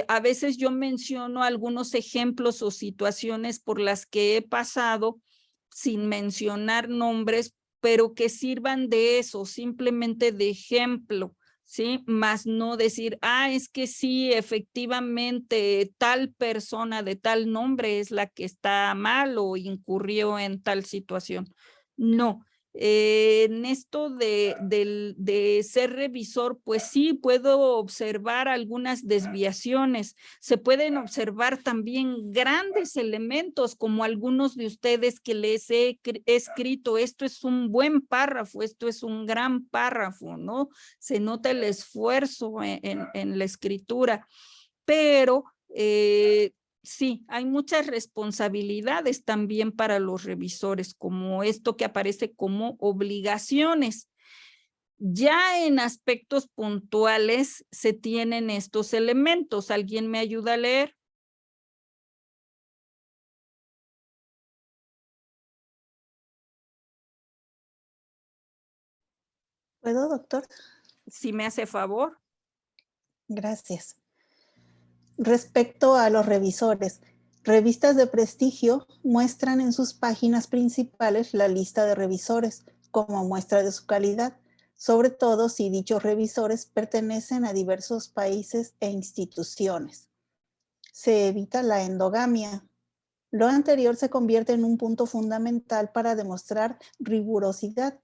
A veces yo menciono algunos ejemplos o situaciones por las que he pasado sin mencionar nombres, pero que sirvan de eso, simplemente de ejemplo, ¿sí? Más no decir, es que sí, efectivamente, tal persona de tal nombre es la que está mal o incurrió en tal situación. No. En esto de ser revisor, pues sí, puedo observar algunas desviaciones. Se pueden observar también grandes elementos, como algunos de ustedes que les he escrito, esto es un buen párrafo, esto es un gran párrafo, ¿no? Se nota el esfuerzo en la escritura, pero sí, hay muchas responsabilidades también para los revisores, como esto que aparece como obligaciones. Ya en aspectos puntuales se tienen estos elementos. ¿Alguien me ayuda a leer? ¿Puedo, doctor? Si me hace favor. Gracias. Respecto a los revisores, revistas de prestigio muestran en sus páginas principales la lista de revisores como muestra de su calidad, sobre todo si dichos revisores pertenecen a diversos países e instituciones. Se evita la endogamia. Lo anterior se convierte en un punto fundamental para demostrar rigurosidad,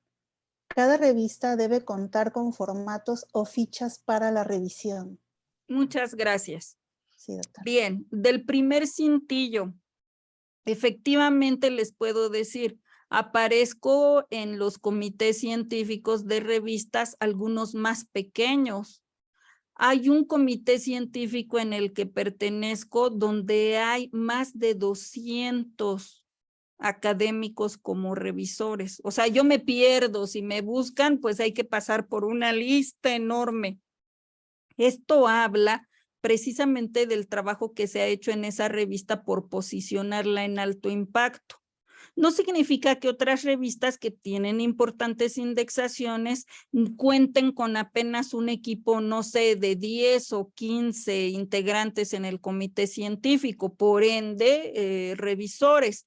Cada revista debe contar con formatos o fichas para la revisión. Muchas gracias. Sí, doctora. Bien, del primer cintillo, efectivamente les puedo decir, aparezco en los comités científicos de revistas, algunos más pequeños. Hay un comité científico en el que pertenezco donde hay más de 200 académicos como revisores. O sea, yo me pierdo, si me buscan, pues hay que pasar por una lista enorme. Esto habla precisamente del trabajo que se ha hecho en esa revista por posicionarla en alto impacto. No significa que otras revistas que tienen importantes indexaciones cuenten con apenas un equipo, no sé, de 10 o 15 integrantes en el comité científico, por ende, revisores.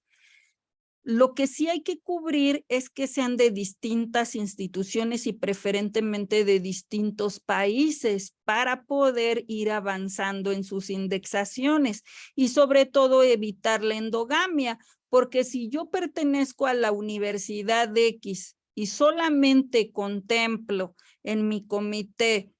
Lo que sí hay que cubrir es que sean de distintas instituciones y preferentemente de distintos países para poder ir avanzando en sus indexaciones y sobre todo evitar la endogamia, porque si yo pertenezco a la Universidad X y solamente contemplo en mi comité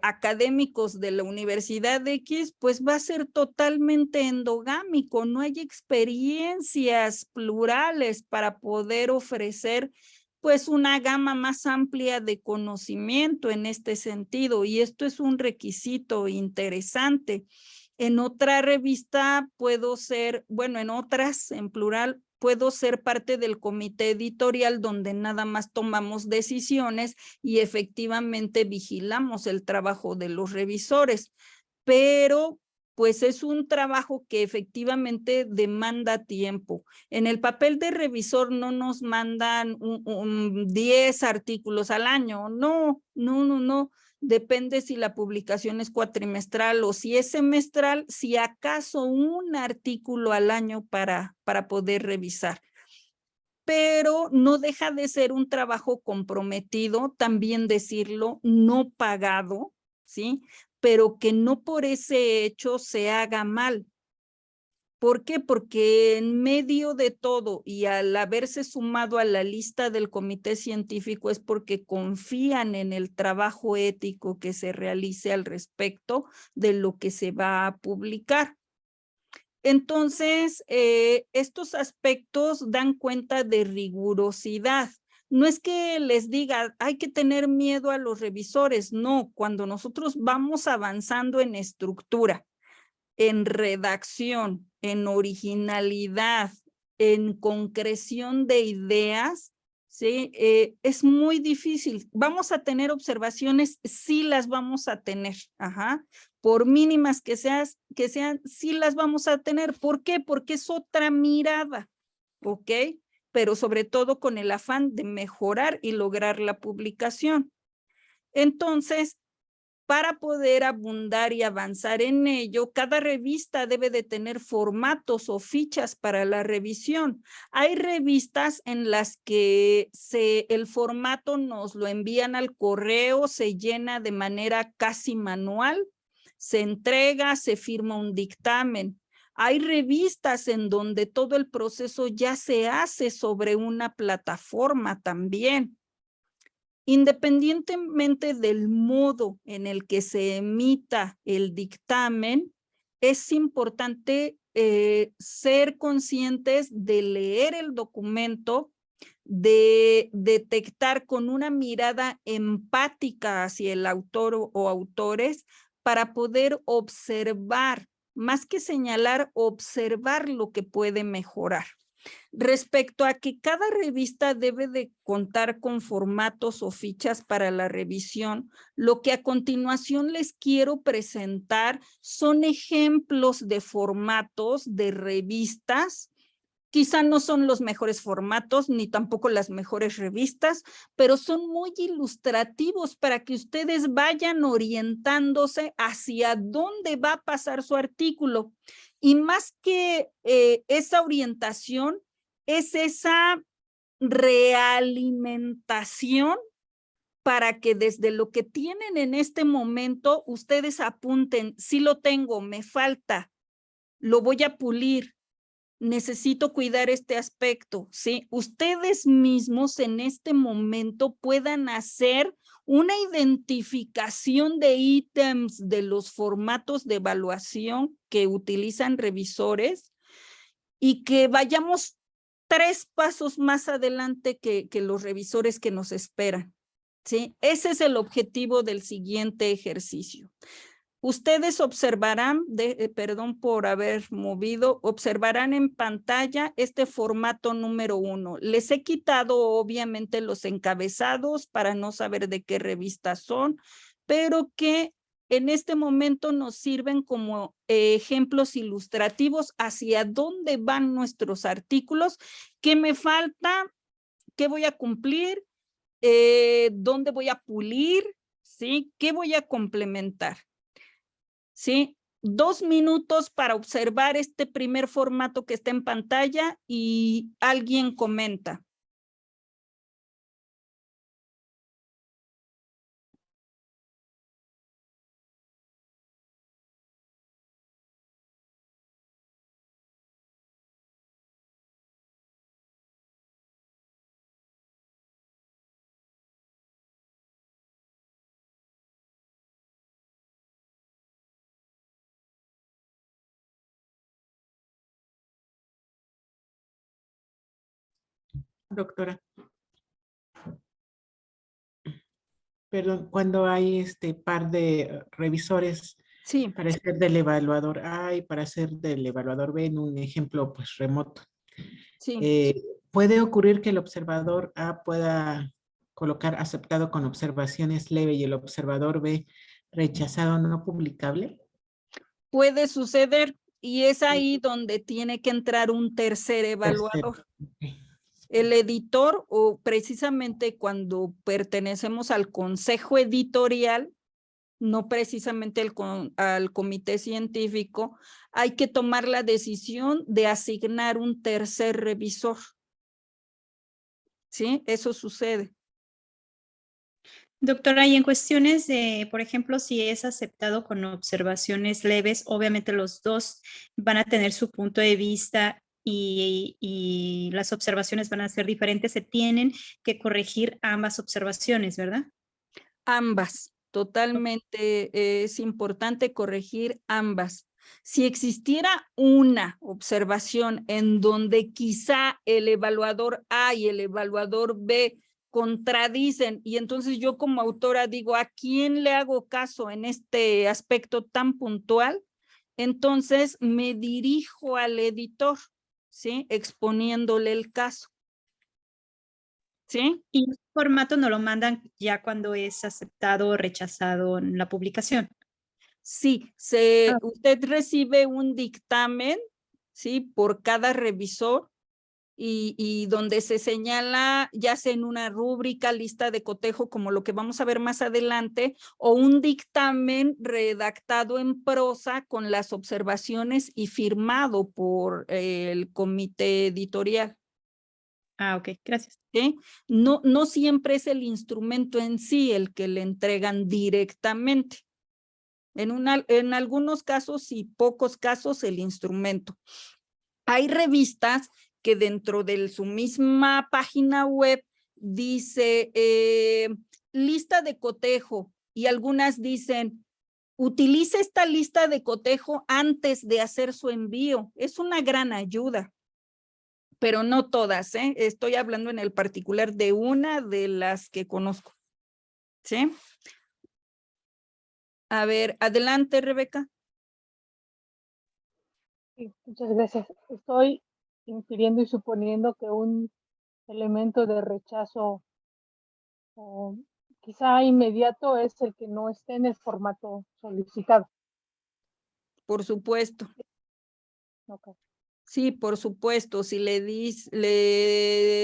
académicos de la Universidad X, pues va a ser totalmente endogámico, no hay experiencias plurales para poder ofrecer pues una gama más amplia de conocimiento en este sentido, y esto es un requisito interesante. En otra revista puedo ser, bueno, en otras, en plural, puedo ser parte del comité editorial donde nada más tomamos decisiones y efectivamente vigilamos el trabajo de los revisores, pero pues es un trabajo que efectivamente demanda tiempo. En el papel de revisor no nos mandan 10 artículos al año, no. Depende si la publicación es cuatrimestral o si es semestral, si acaso un artículo al año para poder revisar. Pero no deja de ser un trabajo comprometido, también decirlo, no pagado, ¿sí? Pero que no por ese hecho se haga mal. ¿Por qué? Porque en medio de todo y al haberse sumado a la lista del comité científico es porque confían en el trabajo ético que se realice al respecto de lo que se va a publicar. Entonces, estos aspectos dan cuenta de rigurosidad. No es que les diga, hay que tener miedo a los revisores, no, cuando nosotros vamos avanzando en estructura, en redacción, en originalidad, en concreción de ideas, ¿sí? Es muy difícil. ¿Vamos a tener observaciones? Sí las vamos a tener, por mínimas que sean, sí las vamos a tener. ¿Por qué? Porque es otra mirada, ¿ok? Pero sobre todo con el afán de mejorar y lograr la publicación. Entonces, para poder abundar y avanzar en ello, cada revista debe de tener formatos o fichas para la revisión. Hay revistas en las que el formato nos lo envían al correo, se llena de manera casi manual, se entrega, se firma un dictamen. Hay revistas en donde todo el proceso ya se hace sobre una plataforma también. Independientemente del modo en el que se emita el dictamen, es importante ser conscientes de leer el documento, de detectar con una mirada empática hacia el autor o autores para poder observar, más que señalar, observar lo que puede mejorar. Respecto a que cada revista debe de contar con formatos o fichas para la revisión, lo que a continuación les quiero presentar son ejemplos de formatos de revistas. Quizá no son los mejores formatos ni tampoco las mejores revistas, pero son muy ilustrativos para que ustedes vayan orientándose hacia dónde va a pasar su artículo. Y más que esa orientación, es esa realimentación para que desde lo que tienen en este momento, ustedes apunten, sí lo tengo, me falta, lo voy a pulir, necesito cuidar este aspecto, ¿sí? Ustedes mismos en este momento puedan hacer una identificación de ítems de los formatos de evaluación que utilizan revisores y que vayamos 3 pasos más adelante que los revisores que nos esperan, ¿sí? Ese es el objetivo del siguiente ejercicio. Ustedes observarán, perdón por haber movido, observarán en pantalla este formato número 1. Les he quitado obviamente los encabezados para no saber de qué revistas son, pero que en este momento nos sirven como ejemplos ilustrativos hacia dónde van nuestros artículos, qué me falta, qué voy a cumplir, dónde voy a pulir, ¿sí? ¿Qué voy a complementar? ¿Sí? 2 minutos para observar este primer formato que está en pantalla y alguien comenta. Doctora. Perdón, cuando hay este par de revisores Sí, para hacer del evaluador A y para hacer del evaluador B en un ejemplo pues remoto. sí. ¿Puede ocurrir que el observador A pueda colocar aceptado con observaciones leve y el observador B rechazado no publicable? Puede suceder y es ahí donde tiene que entrar un tercer evaluador. El editor, o precisamente cuando pertenecemos al consejo editorial, no precisamente al comité científico, hay que tomar la decisión de asignar un tercer revisor. ¿Sí? Eso sucede. Doctora, y en cuestiones de, por ejemplo, si es aceptado con observaciones leves, obviamente los dos van a tener su punto de vista y las observaciones van a ser diferentes. Se tienen que corregir ambas observaciones, ¿verdad? Ambas, totalmente es importante corregir ambas. Si existiera una observación en donde quizá el evaluador A y el evaluador B contradicen y entonces yo como autora digo, ¿a quién le hago caso en este aspecto tan puntual? Entonces me dirijo al editor, ¿sí? Exponiéndole el caso. ¿Sí? Y el formato no lo mandan ya cuando es aceptado o rechazado en la publicación. Sí, usted recibe un dictamen, ¿sí? Por cada revisor y donde se señala, ya sea en una rúbrica, lista de cotejo, como lo que vamos a ver más adelante, o un dictamen redactado en prosa con las observaciones y firmado por el comité editorial. Ah, ok, gracias. ¿Sí? No siempre es el instrumento en sí el que le entregan directamente. En algunos casos y pocos casos el instrumento. Hay revistas que dentro de su misma página web dice lista de cotejo y algunas dicen utilice esta lista de cotejo antes de hacer su envío. Es una gran ayuda, pero no todas, ¿eh? Estoy hablando en el particular de una de las que conozco. ¿Sí? A ver, adelante, Rebeca. Sí, muchas gracias. Estoy infiriendo y suponiendo que un elemento de rechazo quizá inmediato es el que no esté en el formato solicitado. Por supuesto. Okay. Sí, por supuesto. Si le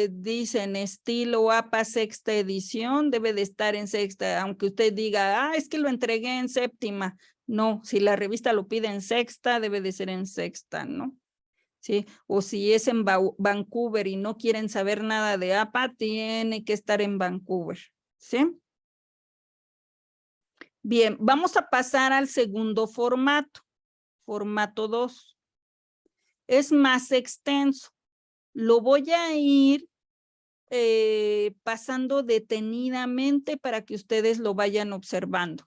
dicen estilo APA sexta edición, debe de estar en sexta, aunque usted diga, es que lo entregué en séptima. No, si la revista lo pide en sexta, debe de ser en sexta, ¿no? Sí, o si es en Vancouver y no quieren saber nada de APA, tiene que estar en Vancouver, ¿sí? Bien, vamos a pasar al segundo formato, formato 2. es más extenso. Lo voy a ir pasando detenidamente para que ustedes lo vayan observando.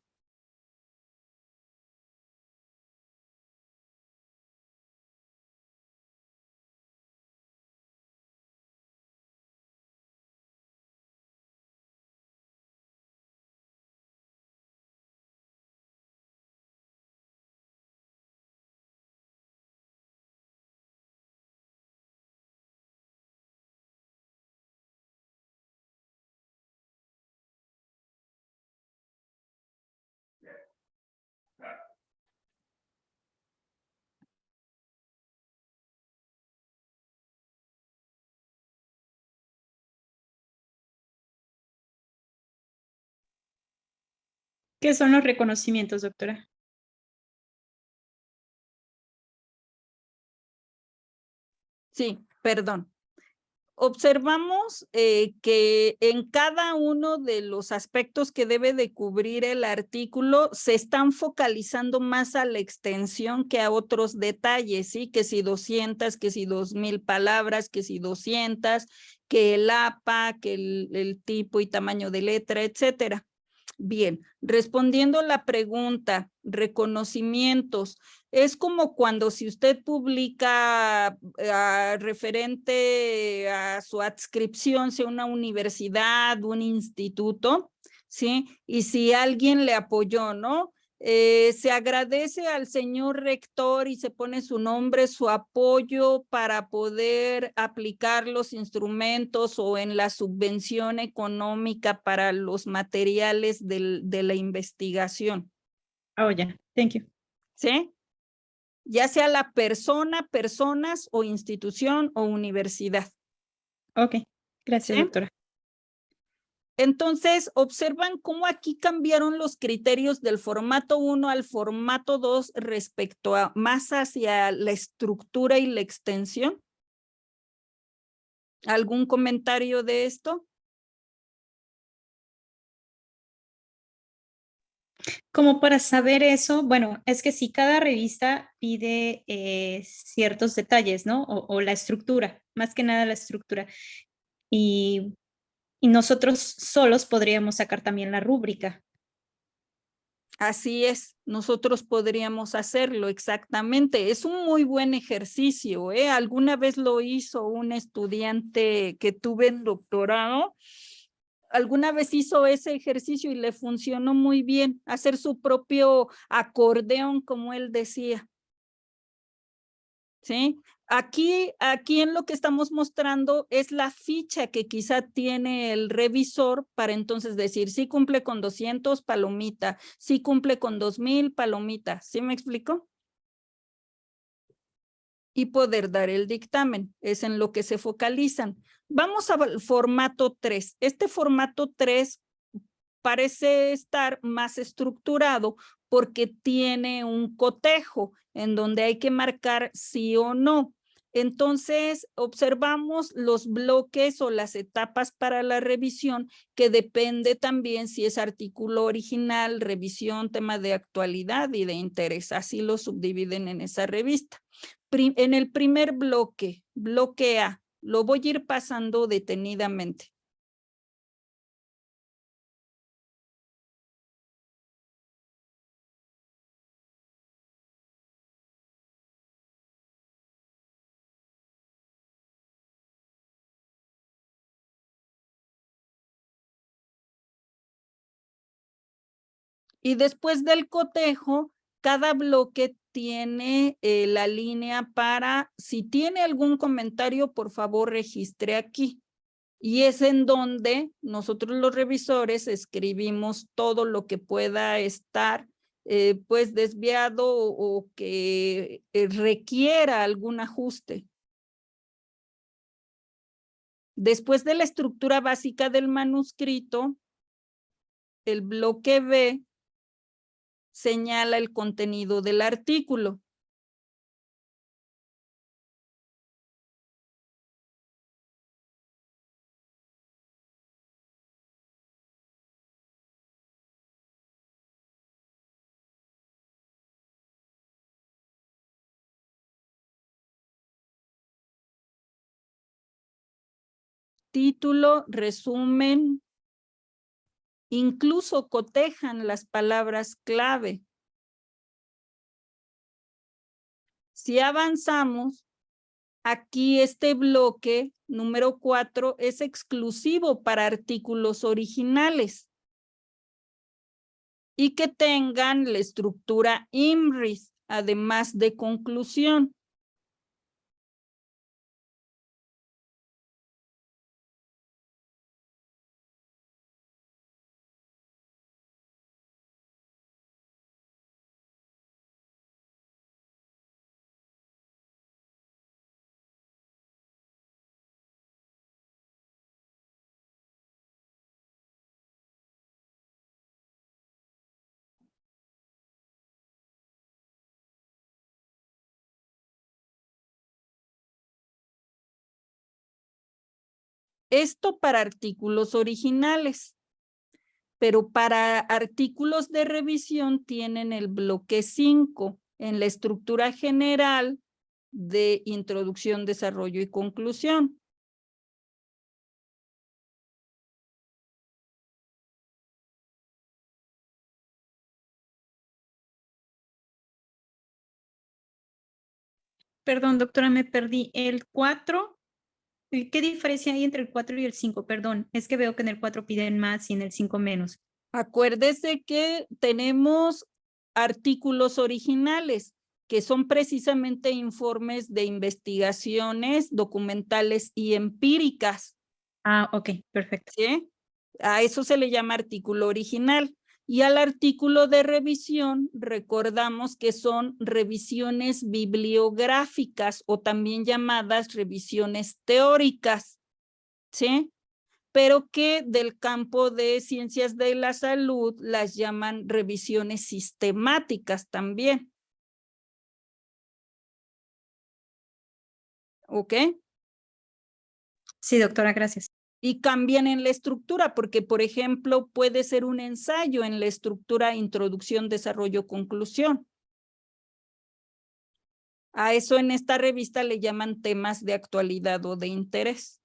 ¿Qué son los reconocimientos, doctora? Sí, perdón. Observamos que en cada uno de los aspectos que debe de cubrir el artículo se están focalizando más a la extensión que a otros detalles, ¿sí? Que si 200, que si 2000 palabras, que si 200, que el APA, que el tipo y tamaño de letra, etcétera. Bien, respondiendo la pregunta, reconocimientos, es como cuando si usted publica referente a su adscripción, sea una universidad, un instituto, ¿sí? Y si alguien le apoyó, ¿no? Se agradece al señor rector y se pone su nombre, su apoyo para poder aplicar los instrumentos o en la subvención económica para los materiales de la investigación. Oh, ya. Thank you. ¿Sí? Ya sea la persona, personas o institución o universidad. Ok. Gracias, ¿Sí? doctora. Entonces, observan cómo aquí cambiaron los criterios del formato 1 al formato 2 respecto a más hacia la estructura y la extensión. ¿Algún comentario de esto? Como para saber eso, bueno, es que si cada revista pide ciertos detalles, ¿no? O la estructura, más que nada la estructura. Y nosotros solos podríamos sacar también la rúbrica. Así es, nosotros podríamos hacerlo exactamente. Es un muy buen ejercicio, ¿eh? Alguna vez lo hizo un estudiante que tuve en doctorado. Alguna vez hizo ese ejercicio y le funcionó muy bien, hacer su propio acordeón, como él decía. ¿Sí? Aquí en lo que estamos mostrando es la ficha que quizá tiene el revisor para entonces decir si cumple con 200, palomita, si cumple con 2000, palomita. ¿Sí me explico? Y poder dar el dictamen, es en lo que se focalizan. Vamos al formato 3. Este formato 3 parece estar más estructurado porque tiene un cotejo en donde hay que marcar sí o no. Entonces, observamos los bloques o las etapas para la revisión, que depende también si es artículo original, revisión, tema de actualidad y de interés. Así lo subdividen en esa revista. En el primer bloque, bloque A, lo voy a ir pasando detenidamente. Y después del cotejo, cada bloque tiene la línea para, si tiene algún comentario, por favor, registre aquí. Y es en donde nosotros los revisores escribimos todo lo que pueda estar pues desviado o que requiera algún ajuste. Después de la estructura básica del manuscrito, el bloque B señala el contenido del artículo. título, resumen, incluso cotejan las palabras clave. Si avanzamos, aquí este bloque número 4 es exclusivo para artículos originales y que tengan la estructura IMRIS, además de conclusión. Esto para artículos originales, pero para artículos de revisión tienen el bloque 5 en la estructura general de introducción, desarrollo y conclusión. Perdón, doctora, me perdí. El 4, ¿qué diferencia hay entre el 4 y el 5? Perdón, es que veo que en el 4 piden más y en el 5 menos. Acuérdese que tenemos artículos originales, que son precisamente informes de investigaciones documentales y empíricas. Ah, ok, perfecto. ¿Sí? A eso se le llama artículo original. Y al artículo de revisión, recordamos que son revisiones bibliográficas o también llamadas revisiones teóricas, ¿sí? Pero que del campo de ciencias de la salud las llaman revisiones sistemáticas también. ¿Ok? Sí, doctora, gracias. Y cambian en la estructura, porque, por ejemplo, puede ser un ensayo en la estructura introducción, desarrollo, conclusión. A eso en esta revista le llaman temas de actualidad o de interés.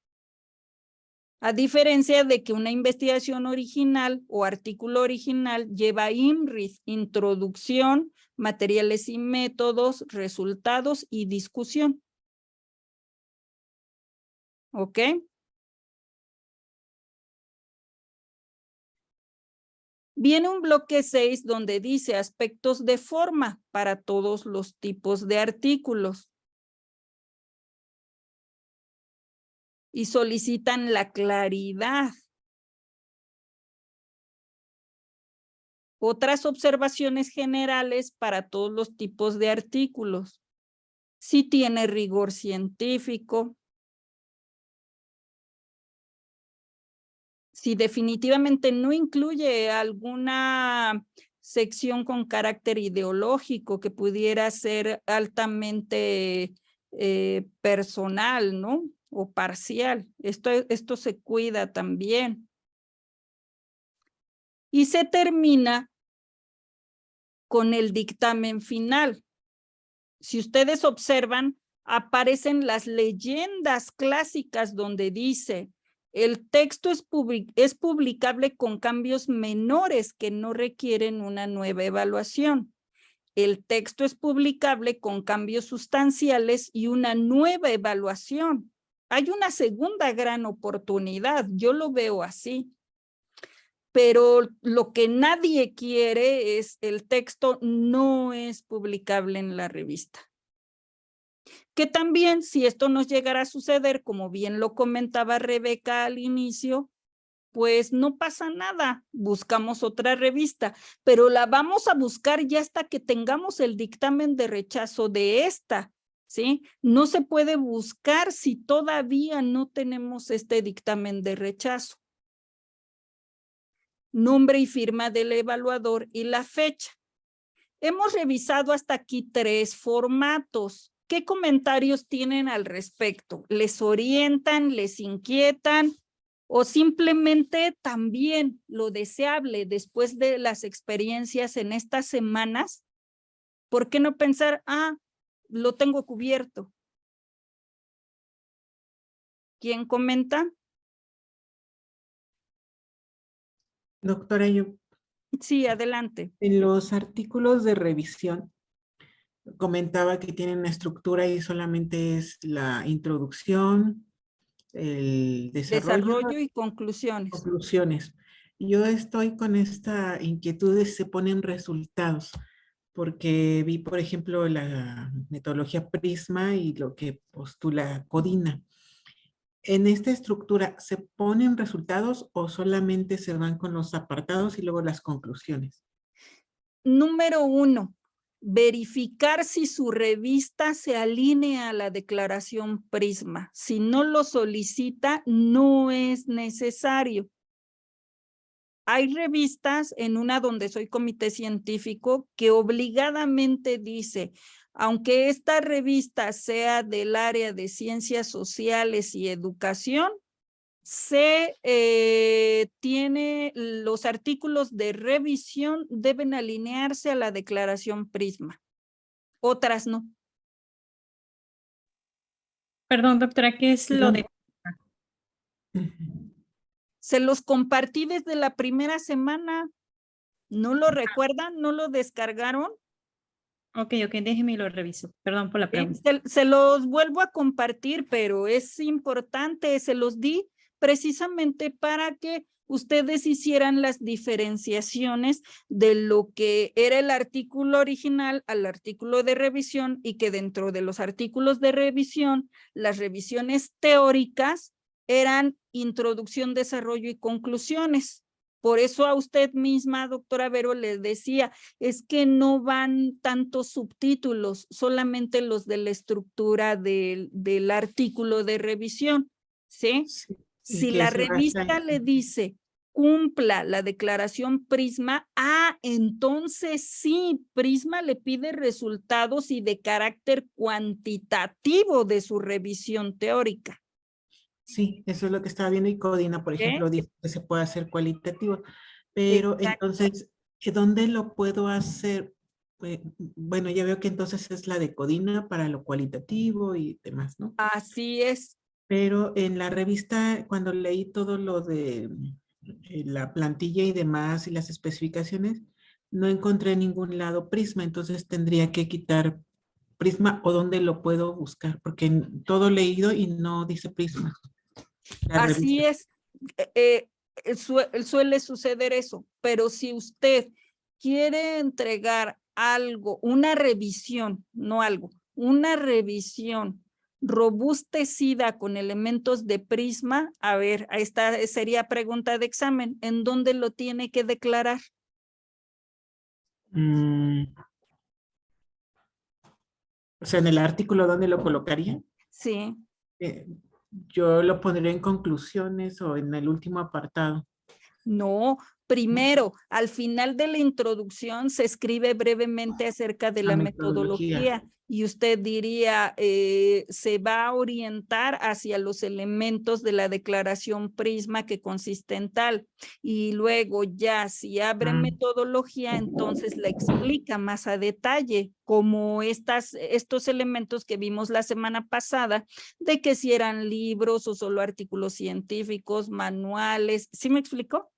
A diferencia de que una investigación original o artículo original lleva IMRIS, introducción, materiales y métodos, resultados y discusión. ¿Ok? Viene un bloque 6 donde dice aspectos de forma para todos los tipos de artículos. Y solicitan la claridad. Otras observaciones generales para todos los tipos de artículos. Si tiene rigor científico. Si definitivamente no incluye alguna sección con carácter ideológico que pudiera ser altamente personal, ¿no? O parcial. Esto se cuida también. Y se termina con el dictamen final. Si ustedes observan, aparecen las leyendas clásicas donde dice: el texto es publicable con cambios menores que no requieren una nueva evaluación. El texto es publicable con cambios sustanciales y una nueva evaluación. Hay una segunda gran oportunidad, yo lo veo así. Pero lo que nadie quiere es el texto no es publicable en la revista. Que también, si esto nos llegara a suceder, como bien lo comentaba Rebeca al inicio, pues no pasa nada, buscamos otra revista, pero la vamos a buscar ya hasta que tengamos el dictamen de rechazo de esta, ¿sí? No se puede buscar si todavía no tenemos este dictamen de rechazo. Nombre y firma del evaluador y la fecha. Hemos revisado hasta aquí 3 formatos. ¿Qué comentarios tienen al respecto? ¿Les orientan, les inquietan o simplemente también lo deseable después de las experiencias en estas semanas? ¿Por qué no pensar, lo tengo cubierto? ¿Quién comenta? Doctora, yo Sí, adelante. en los artículos de revisión comentaba que tienen una estructura y solamente es la introducción, el desarrollo, Desarrollo y conclusiones. conclusiones. Yo estoy con esta inquietud de si se ponen resultados, porque vi, por ejemplo, la metodología Prisma y lo que postula Codina. ¿En esta estructura se ponen resultados o solamente se van con los apartados y luego las conclusiones? Número 1, verificar si su revista se alinea a la declaración Prisma. Si no lo solicita, no es necesario. Hay revistas, en una donde soy comité científico, que obligadamente dice, aunque esta revista sea del área de ciencias sociales y educación, tiene los artículos de revisión deben alinearse a la declaración Prisma. Otras no. Perdón, doctora, ¿qué es lo de? Ujú. Se los compartí desde la primera semana. ¿No lo recuerdan? ¿No lo descargaron? Ok, déjeme y lo reviso. Perdón por la pregunta. Se los vuelvo a compartir, pero es importante, se los di precisamente para que ustedes hicieran las diferenciaciones de lo que era el artículo original al artículo de revisión y que dentro de los artículos de revisión, las revisiones teóricas eran introducción, desarrollo y conclusiones. Por eso a usted misma, doctora Vero, le decía, es que no van tantos subtítulos, solamente los de la estructura del artículo de revisión, ¿sí? Sí, y Si que la se basa revista en- le dice, cumpla la declaración Prisma, entonces sí, Prisma le pide resultados y de carácter cuantitativo de su revisión teórica. Sí, eso es lo que estaba viendo y Codina, por ejemplo, dice que se puede hacer cualitativo, pero Exacto. entonces, ¿dónde lo puedo hacer? Bueno, ya veo que entonces es la de Codina para lo cualitativo y demás, ¿no? Así es. Pero en la revista, cuando leí todo lo de la plantilla y demás y las especificaciones, no encontré en ningún lado Prisma, entonces tendría que quitar Prisma o dónde lo puedo buscar, porque todo leído y no dice Prisma. La Así revista. es, suele suceder eso, pero si usted quiere entregar algo, una revisión, no algo, una revisión robustecida con elementos de Prisma, a ver, esta sería pregunta de examen, ¿en dónde lo tiene que declarar? O sea, en el artículo, ¿dónde lo colocaría? Sí. Eh, yo lo pondría en conclusiones o en el último apartado. No, primero, al final de la introducción se escribe brevemente acerca de la metodología y usted diría, se va a orientar hacia los elementos de la declaración Prisma que consiste en tal. Y luego ya si abre metodología, entonces la explica más a detalle, como estos elementos que vimos la semana pasada, de que si eran libros o solo artículos científicos, manuales. ¿Sí me explicó?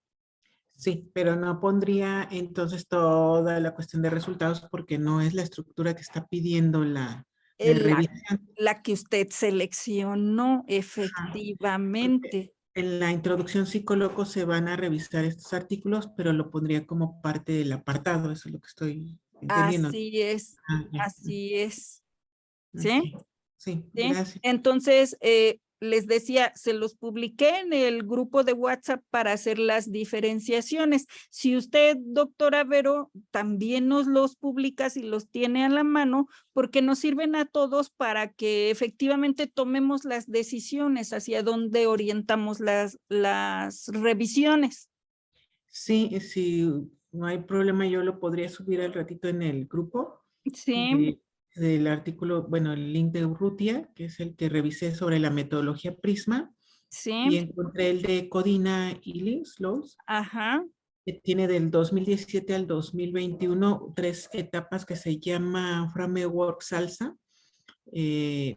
Sí, pero no pondría entonces toda la cuestión de resultados porque no es la estructura que está pidiendo la revisión. La que usted seleccionó, Porque efectivamente. en la introducción sí coloco se van a revisar estos artículos, pero lo pondría como parte del apartado, eso es lo que estoy entendiendo. Así es, Ya. así es. ¿Sí? Ok. Sí, ¿Sí? gracias. Entonces, les decía, se los publiqué en el grupo de WhatsApp para hacer las diferenciaciones. Si usted, doctora Vero, también nos los publica, si los tiene a la mano, porque nos sirven a todos para que efectivamente tomemos las decisiones hacia dónde orientamos las revisiones. Sí, si no hay problema, yo lo podría subir al ratito en el grupo Sí, del artículo, bueno, el link de Urrutia, que es el que revisé sobre la metodología Prisma, y sí, encontré el de Codina y Slows, ajá, que tiene del 2017 al 2021 3 etapas que se llama Framework Salsa,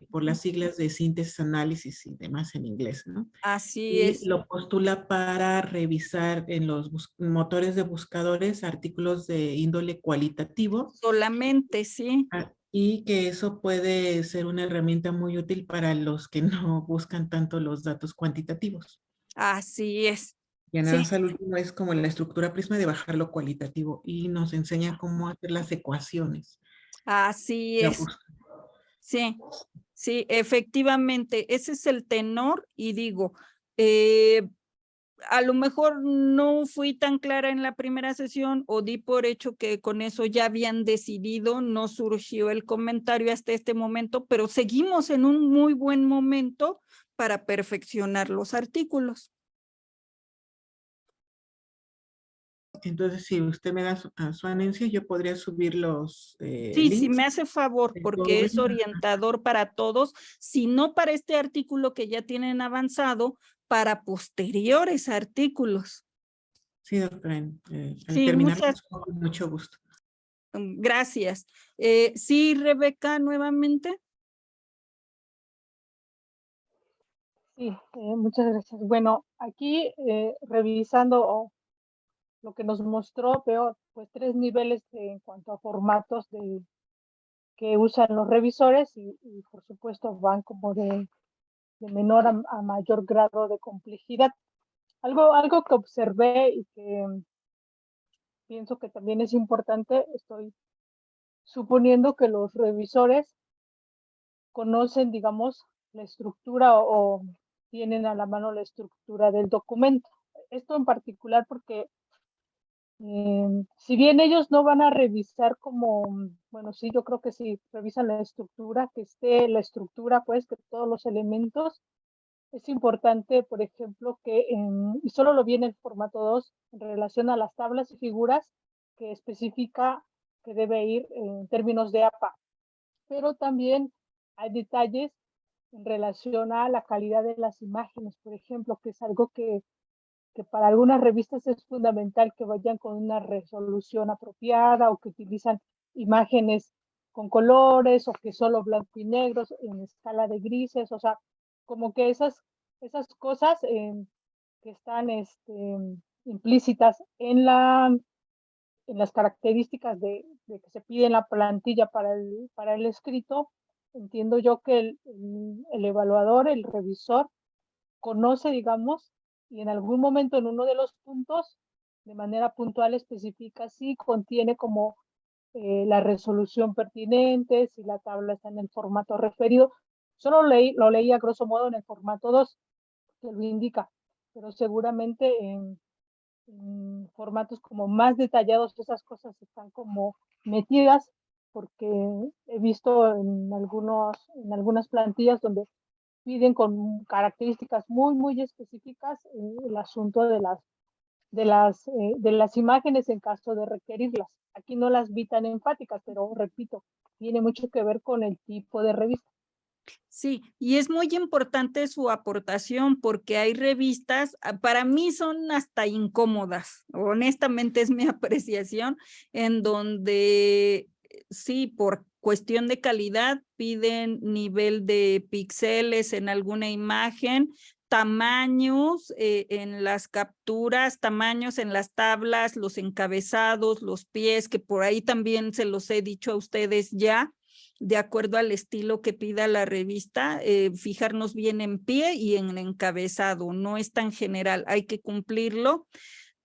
por las siglas de síntesis, análisis y demás en inglés, ¿no? Así Y es. lo postula para revisar en los motores de buscadores artículos de índole cualitativo. Solamente, sí. Y que eso puede ser una herramienta muy útil para los que no buscan tanto los datos cuantitativos. Así es. Y Sí, nada, al último es como la estructura Prisma de bajar lo cualitativo y nos enseña cómo hacer las ecuaciones. así La es. Sí, sí, efectivamente, ese es el tenor y digo, a lo mejor no fui tan clara en la primera sesión o di por hecho que con eso ya habían decidido, no surgió el comentario hasta este momento, pero seguimos en un muy buen momento para perfeccionar los artículos. Entonces, si usted me da su anencia, yo podría subir los Sí, si links. me hace favor, porque es orientador para todos, si no para este artículo que ya tienen avanzado, para posteriores artículos. Sí, doctora, al Sí, terminar, muchas con mucho gusto. gracias. Sí, Rebeca, nuevamente. Sí, muchas gracias. Bueno, aquí revisando lo que nos mostró, veo pues 3 niveles en cuanto a formatos que usan los revisores y por supuesto van como de menor a mayor grado de complejidad. Algo que observé y que pienso que también es importante, estoy suponiendo que los revisores conocen, digamos, la estructura o tienen a la mano la estructura del documento. Esto en particular porque si bien ellos no van a revisar como, bueno, sí, yo creo que sí, revisan la estructura, que esté la estructura, pues, que todos los elementos. Es importante, por ejemplo, que, y solo lo vi en el formato 2, en relación a las tablas y figuras, que especifica que debe ir en términos de APA. Pero también hay detalles en relación a la calidad de las imágenes, por ejemplo, que es algo que para algunas revistas es fundamental que vayan con una resolución apropiada o que utilizan imágenes con colores o que solo blanco y negro en escala de grises, o sea, como que esas cosas que están implícitas en las características de que se pide en la plantilla para el escrito, entiendo yo que el evaluador, el revisor, conoce, digamos, y en algún momento en uno de los puntos, de manera puntual especifica si contiene como la resolución pertinente, si la tabla está en el formato referido. Solo lo leí a grosso modo en el formato 2, que lo indica, pero seguramente en formatos como más detallados esas cosas están como metidas, porque he visto en algunas plantillas donde piden con características muy específicas el asunto de las imágenes en caso de requerirlas. Aquí no las vi tan enfáticas, pero repito, tiene mucho que ver con el tipo de revista. Sí, y es muy importante su aportación porque hay revistas, para mí son hasta incómodas, honestamente es mi apreciación, en donde sí, por cuestión de calidad piden nivel de píxeles en alguna imagen, tamaños en las capturas, tamaños en las tablas, los encabezados, los pies, que por ahí también se los he dicho a ustedes ya, de acuerdo al estilo que pida la revista, fijarnos bien en pie y en encabezado, no es tan general, hay que cumplirlo,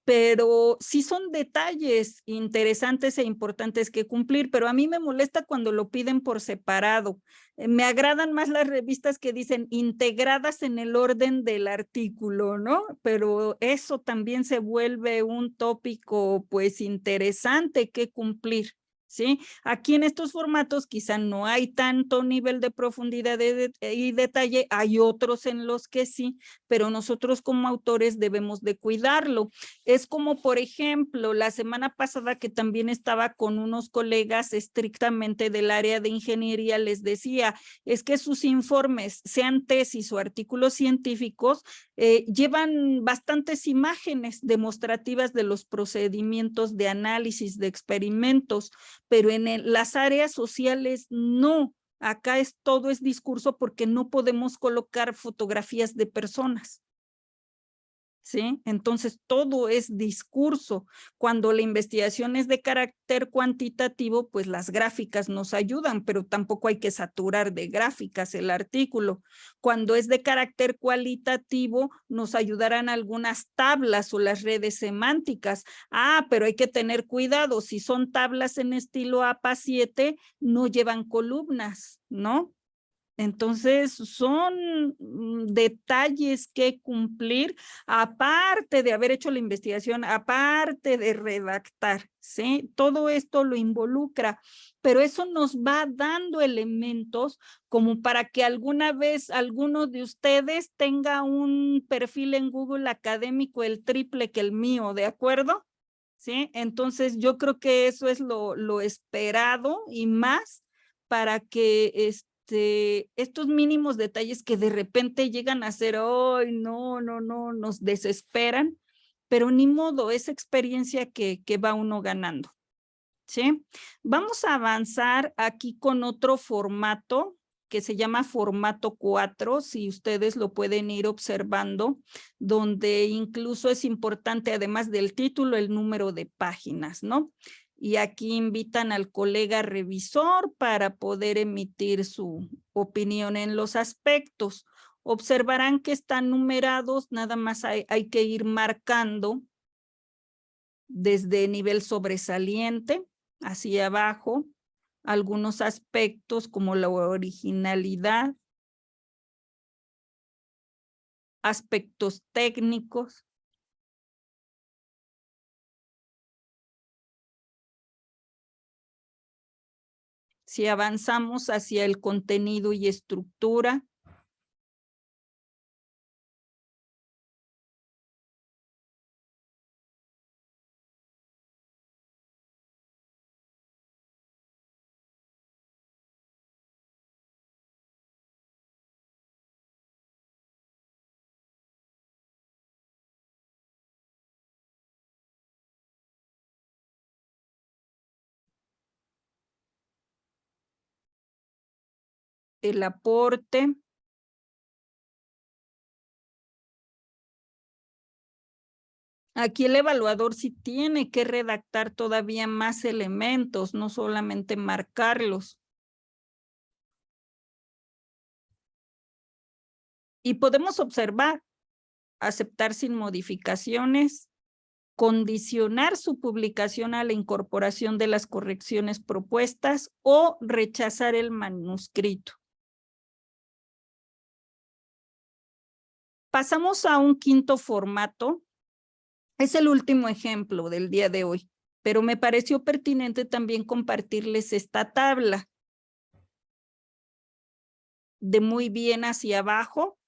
pero sí son detalles interesantes e importantes que cumplir, pero a mí me molesta cuando lo piden por separado. Me agradan más las revistas que dicen integradas en el orden del artículo, ¿no? Pero eso también se vuelve un tópico pues interesante que cumplir. ¿Sí? Aquí en estos formatos quizá no hay tanto nivel de profundidad y detalle, hay otros en los que sí, pero nosotros como autores debemos de cuidarlo. Es como, por ejemplo, la semana pasada que también estaba con unos colegas estrictamente del área de ingeniería, les decía, es que sus informes, sean tesis o artículos científicos, llevan bastantes imágenes demostrativas de los procedimientos de análisis de experimentos, pero en las áreas sociales no. Acá todo es discurso porque no podemos colocar fotografías de personas. ¿Sí? Entonces, todo es discurso. Cuando la investigación es de carácter cuantitativo, pues las gráficas nos ayudan, pero tampoco hay que saturar de gráficas el artículo. Cuando es de carácter cualitativo, nos ayudarán algunas tablas o las redes semánticas. Ah, pero hay que tener cuidado. Si son tablas en estilo APA7, no llevan columnas, ¿no? Entonces, son detalles que cumplir, aparte de haber hecho la investigación, aparte de redactar, ¿sí? Todo esto lo involucra, pero eso nos va dando elementos como para que alguna vez alguno de ustedes tenga un perfil en Google académico el triple que el mío, ¿de acuerdo? ¿Sí? Entonces, yo creo que eso es lo esperado y más para que estos mínimos detalles que de repente llegan a ser, ¡ay, no, no, no! Nos desesperan, pero ni modo, es experiencia que va uno ganando, ¿sí? Vamos a avanzar aquí con otro formato que se llama formato 4, si ustedes lo pueden ir observando, donde incluso es importante, además del título, el número de páginas, ¿no? Y aquí invitan al colega revisor para poder emitir su opinión en los aspectos. Observarán que están numerados, nada más hay que ir marcando desde nivel sobresaliente hacia abajo algunos aspectos como la originalidad, aspectos técnicos, si avanzamos hacia el contenido y estructura, el aporte, aquí el evaluador sí tiene que redactar todavía más elementos, no solamente marcarlos. Y podemos observar, aceptar sin modificaciones, condicionar su publicación a la incorporación de las correcciones propuestas o rechazar el manuscrito. Pasamos a un quinto formato. Es el último ejemplo del día de hoy, pero me pareció pertinente también compartirles esta tabla. De muy bien hacia abajo.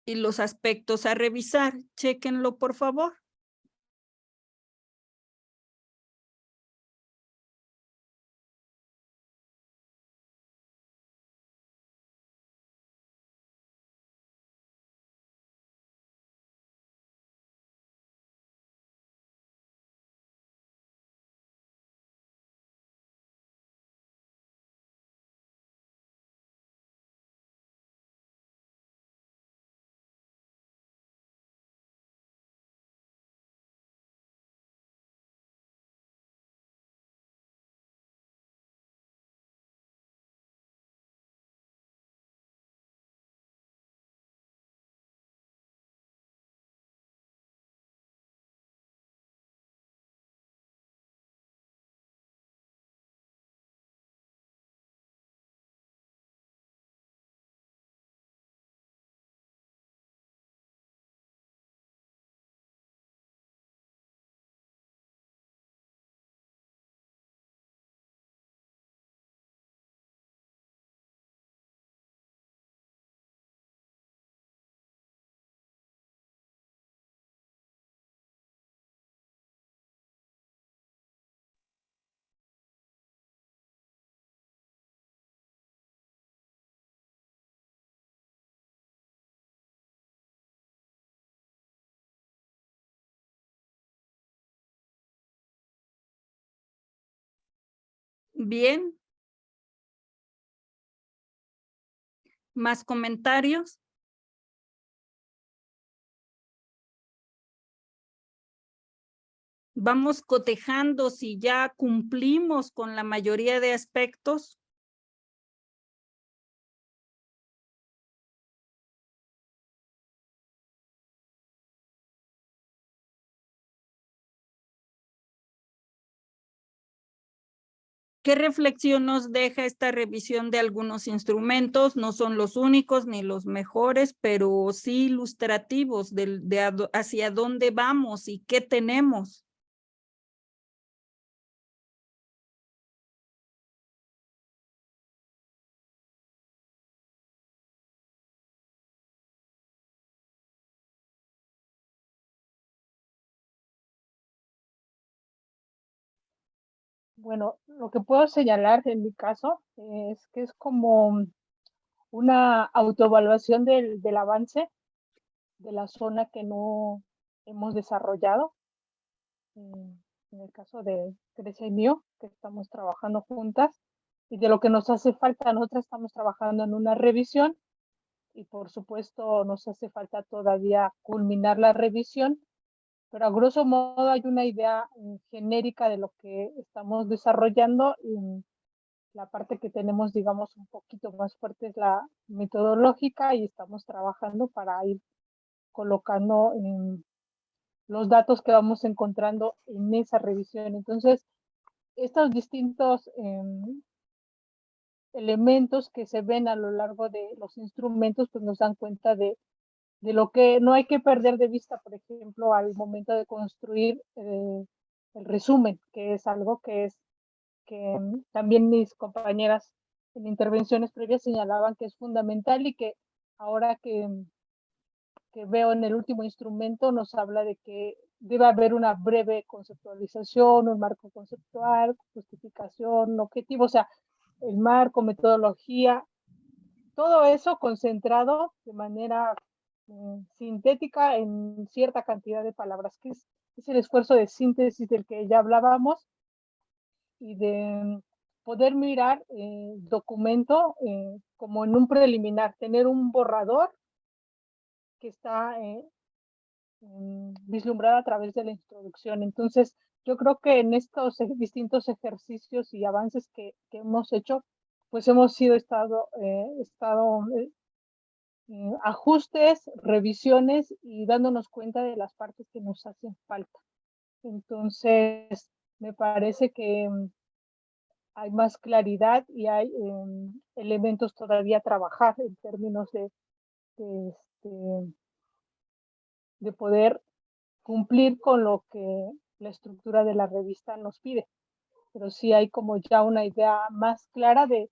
Y los aspectos a revisar, chéquenlo por favor. Bien. ¿Más comentarios? Vamos cotejando si ya cumplimos con la mayoría de aspectos. ¿Qué reflexión nos deja esta revisión de algunos instrumentos? No son los únicos ni los mejores, pero sí ilustrativos hacia dónde vamos y qué tenemos. Bueno, lo que puedo señalar en mi caso es que es como una autoevaluación del avance de la zona que no hemos desarrollado. En el caso de Grecia y mío, que estamos trabajando juntas, y de lo que nos hace falta. Nosotras estamos trabajando en una revisión y por supuesto nos hace falta todavía culminar la revisión, pero a grosso modo hay una idea genérica de lo que estamos desarrollando y la parte que tenemos, digamos, un poquito más fuerte es la metodológica y estamos trabajando para ir colocando los datos que vamos encontrando en esa revisión. Entonces, estos distintos elementos que se ven a lo largo de los instrumentos, pues nos dan cuenta de lo que no hay que perder de vista, por ejemplo, al momento de construir el resumen, que es algo que también mis compañeras en intervenciones previas señalaban que es fundamental y que ahora que veo en el último instrumento nos habla de que debe haber una breve conceptualización, un marco conceptual, justificación, objetivo, o sea, el marco, metodología, todo eso concentrado de manera sintética en cierta cantidad de palabras, que es el esfuerzo de síntesis del que ya hablábamos y de poder mirar documento como en un preliminar, tener un borrador que está vislumbrado a través de la introducción. Entonces, yo creo que en estos distintos ejercicios y avances que hemos hecho, pues hemos estado ajustes, revisiones y dándonos cuenta de las partes que nos hacen falta. Entonces, me parece que hay más claridad y hay elementos todavía a trabajar en términos de poder cumplir con lo que la estructura de la revista nos pide. Pero sí hay como ya una idea más clara de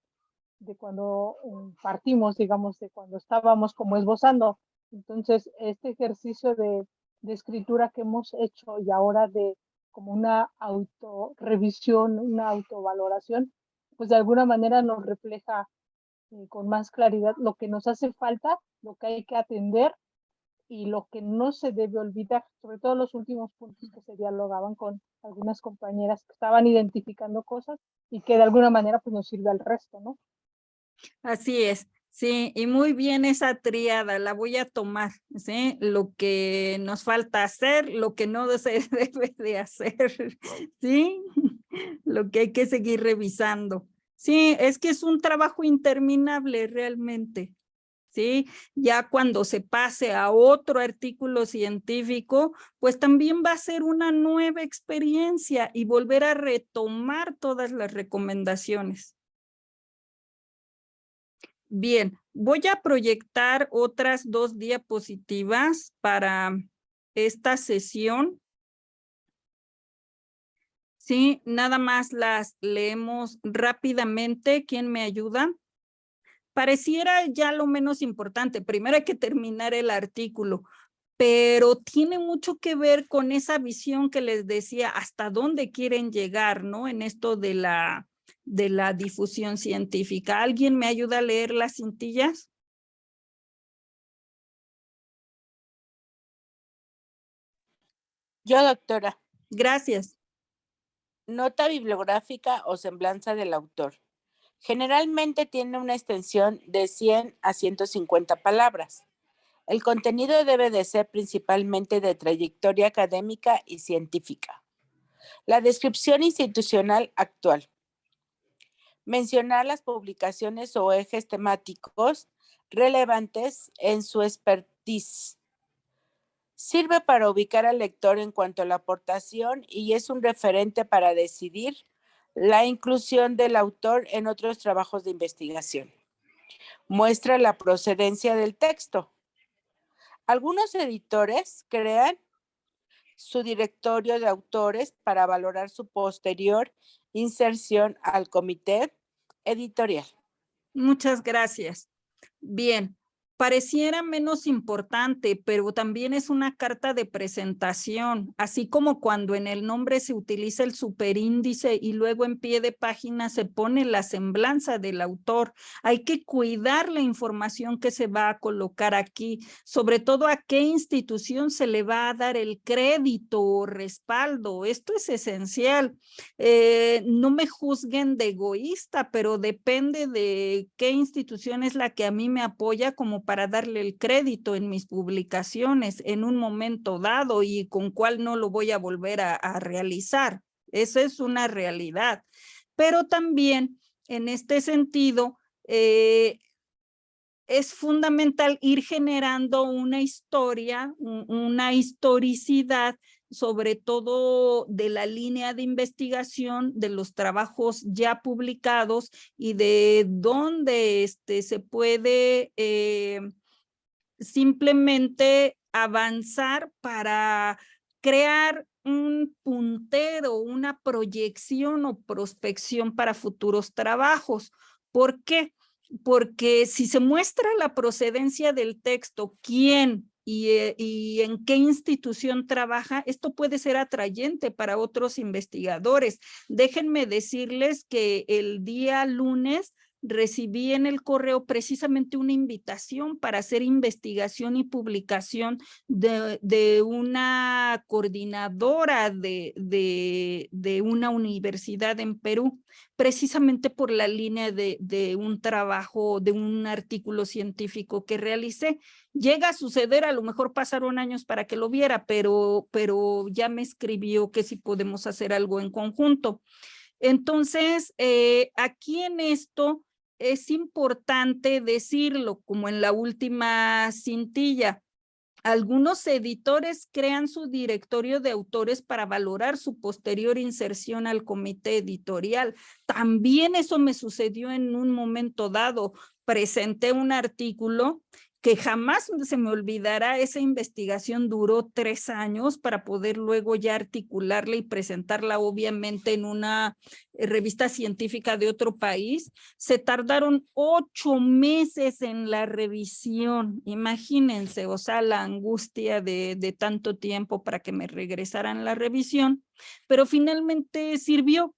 cuando partimos, digamos, de cuando estábamos como esbozando. Entonces, este ejercicio de escritura que hemos hecho y ahora de como una autorrevisión, una autovaloración, pues de alguna manera nos refleja con más claridad lo que nos hace falta, lo que hay que atender y lo que no se debe olvidar, sobre todo los últimos puntos que se dialogaban con algunas compañeras que estaban identificando cosas y que de alguna manera pues nos sirve al resto, ¿no? Así es, sí, y muy bien esa tríada, la voy a tomar, ¿sí? Lo que nos falta hacer, lo que no se debe de hacer, ¿sí? Lo que hay que seguir revisando. Sí, es que es un trabajo interminable realmente, ¿sí? Ya cuando se pase a otro artículo científico, pues también va a ser una nueva experiencia y volver a retomar todas las recomendaciones. Bien, voy a proyectar otras 2 diapositivas para esta sesión. Sí, nada más las leemos rápidamente. ¿Quién me ayuda? Pareciera ya lo menos importante. Primero hay que terminar el artículo, pero tiene mucho que ver con esa visión que les decía, hasta dónde quieren llegar, ¿no? En esto de la difusión científica. ¿Alguien me ayuda a leer las cintillas? Yo, doctora. Gracias. Nota bibliográfica o semblanza del autor. Generalmente tiene una extensión de 100 a 150 palabras. El contenido debe de ser principalmente de trayectoria académica y científica. La descripción institucional actual. Mencionar las publicaciones o ejes temáticos relevantes en su expertise. Sirve para ubicar al lector en cuanto a la aportación y es un referente para decidir la inclusión del autor en otros trabajos de investigación. Muestra la procedencia del texto. Algunos editores crean su directorio de autores para valorar su posterior inserción al comité editorial. Muchas gracias. Bien, pareciera menos importante, pero también es una carta de presentación, así como cuando en el nombre se utiliza el superíndice y luego en pie de página se pone la semblanza del autor. Hay que cuidar la información que se va a colocar aquí, sobre todo a qué institución se le va a dar el crédito o respaldo. Esto es esencial. No me juzguen de egoísta, pero depende de qué institución es la que a mí me apoya como para darle el crédito en mis publicaciones en un momento dado y con cuál no lo voy a volver a realizar. Esa es una realidad. Pero también en este sentido, es fundamental ir generando una historia, una historicidad, sobre todo de la línea de investigación, de los trabajos ya publicados y de dónde se puede simplemente avanzar para crear un puntero, una proyección o prospección para futuros trabajos. ¿Por qué? Porque si se muestra la procedencia del texto, quién y en qué institución trabaja, esto puede ser atrayente para otros investigadores. Déjenme decirles que el día lunes recibí en el correo precisamente una invitación para hacer investigación y publicación de una coordinadora de una universidad en Perú, precisamente por la línea de un trabajo, de un artículo científico que realicé. Llega a suceder, a lo mejor pasaron años para que lo viera, pero ya me escribió que si podemos hacer algo en conjunto. Entonces, aquí en esto es importante decirlo, como en la última cintilla. Algunos editores crean su directorio de autores para valorar su posterior inserción al comité editorial. También eso me sucedió en un momento dado. Presenté un artículo que jamás se me olvidará. Esa investigación duró 3 años para poder luego ya articularla y presentarla obviamente en una revista científica de otro país. Se tardaron 8 meses en la revisión, imagínense, o sea, la angustia de tanto tiempo para que me regresaran la revisión, pero finalmente sirvió,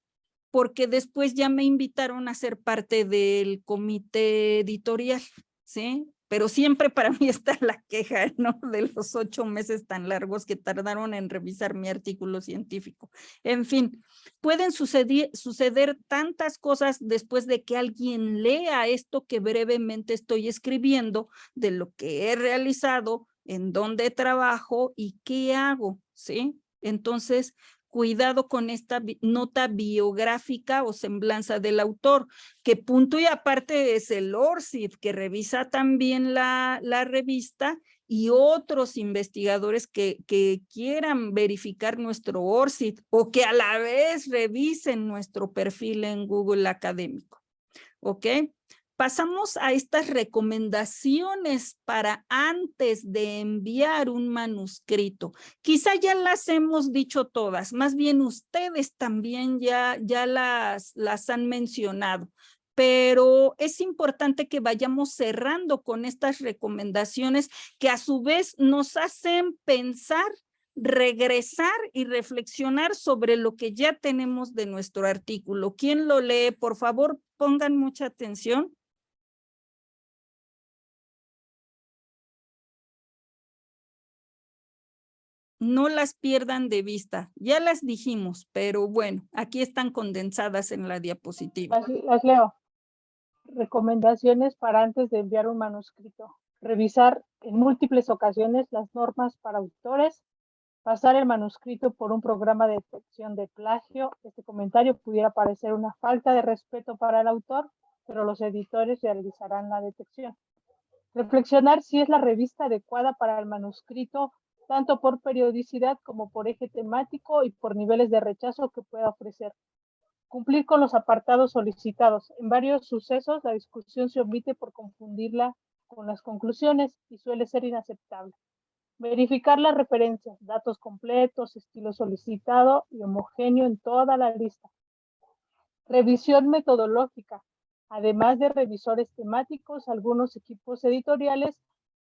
porque después ya me invitaron a ser parte del comité editorial, ¿sí? Pero siempre para mí está la queja, ¿no? De los 8 meses tan largos que tardaron en revisar mi artículo científico. En fin, pueden suceder tantas cosas después de que alguien lea esto que brevemente estoy escribiendo, de lo que he realizado, en dónde trabajo y qué hago, ¿sí? Entonces, cuidado con esta nota biográfica o semblanza del autor, que punto y aparte es el ORCID, que revisa también la revista, y otros investigadores que quieran verificar nuestro ORCID o que a la vez revisen nuestro perfil en Google Académico. ¿Ok? Pasamos a estas recomendaciones para antes de enviar un manuscrito. Quizá ya las hemos dicho todas, más bien ustedes también ya las han mencionado, pero es importante que vayamos cerrando con estas recomendaciones que a su vez nos hacen pensar, regresar y reflexionar sobre lo que ya tenemos de nuestro artículo. ¿Quién lo lee? Por favor, pongan mucha atención. No las pierdan de vista. Ya las dijimos, pero bueno, aquí están condensadas en la diapositiva. Las leo. Recomendaciones para antes de enviar un manuscrito. Revisar en múltiples ocasiones las normas para autores. Pasar el manuscrito por un programa de detección de plagio. Este comentario pudiera parecer una falta de respeto para el autor, pero los editores realizarán la detección. Reflexionar si es la revista adecuada para el manuscrito, tanto por periodicidad como por eje temático y por niveles de rechazo que pueda ofrecer. Cumplir con los apartados solicitados. En varios sucesos, la discusión se omite por confundirla con las conclusiones y suele ser inaceptable. Verificar las referencias, datos completos, estilo solicitado y homogéneo en toda la lista. Revisión metodológica. Además de revisores temáticos, algunos equipos editoriales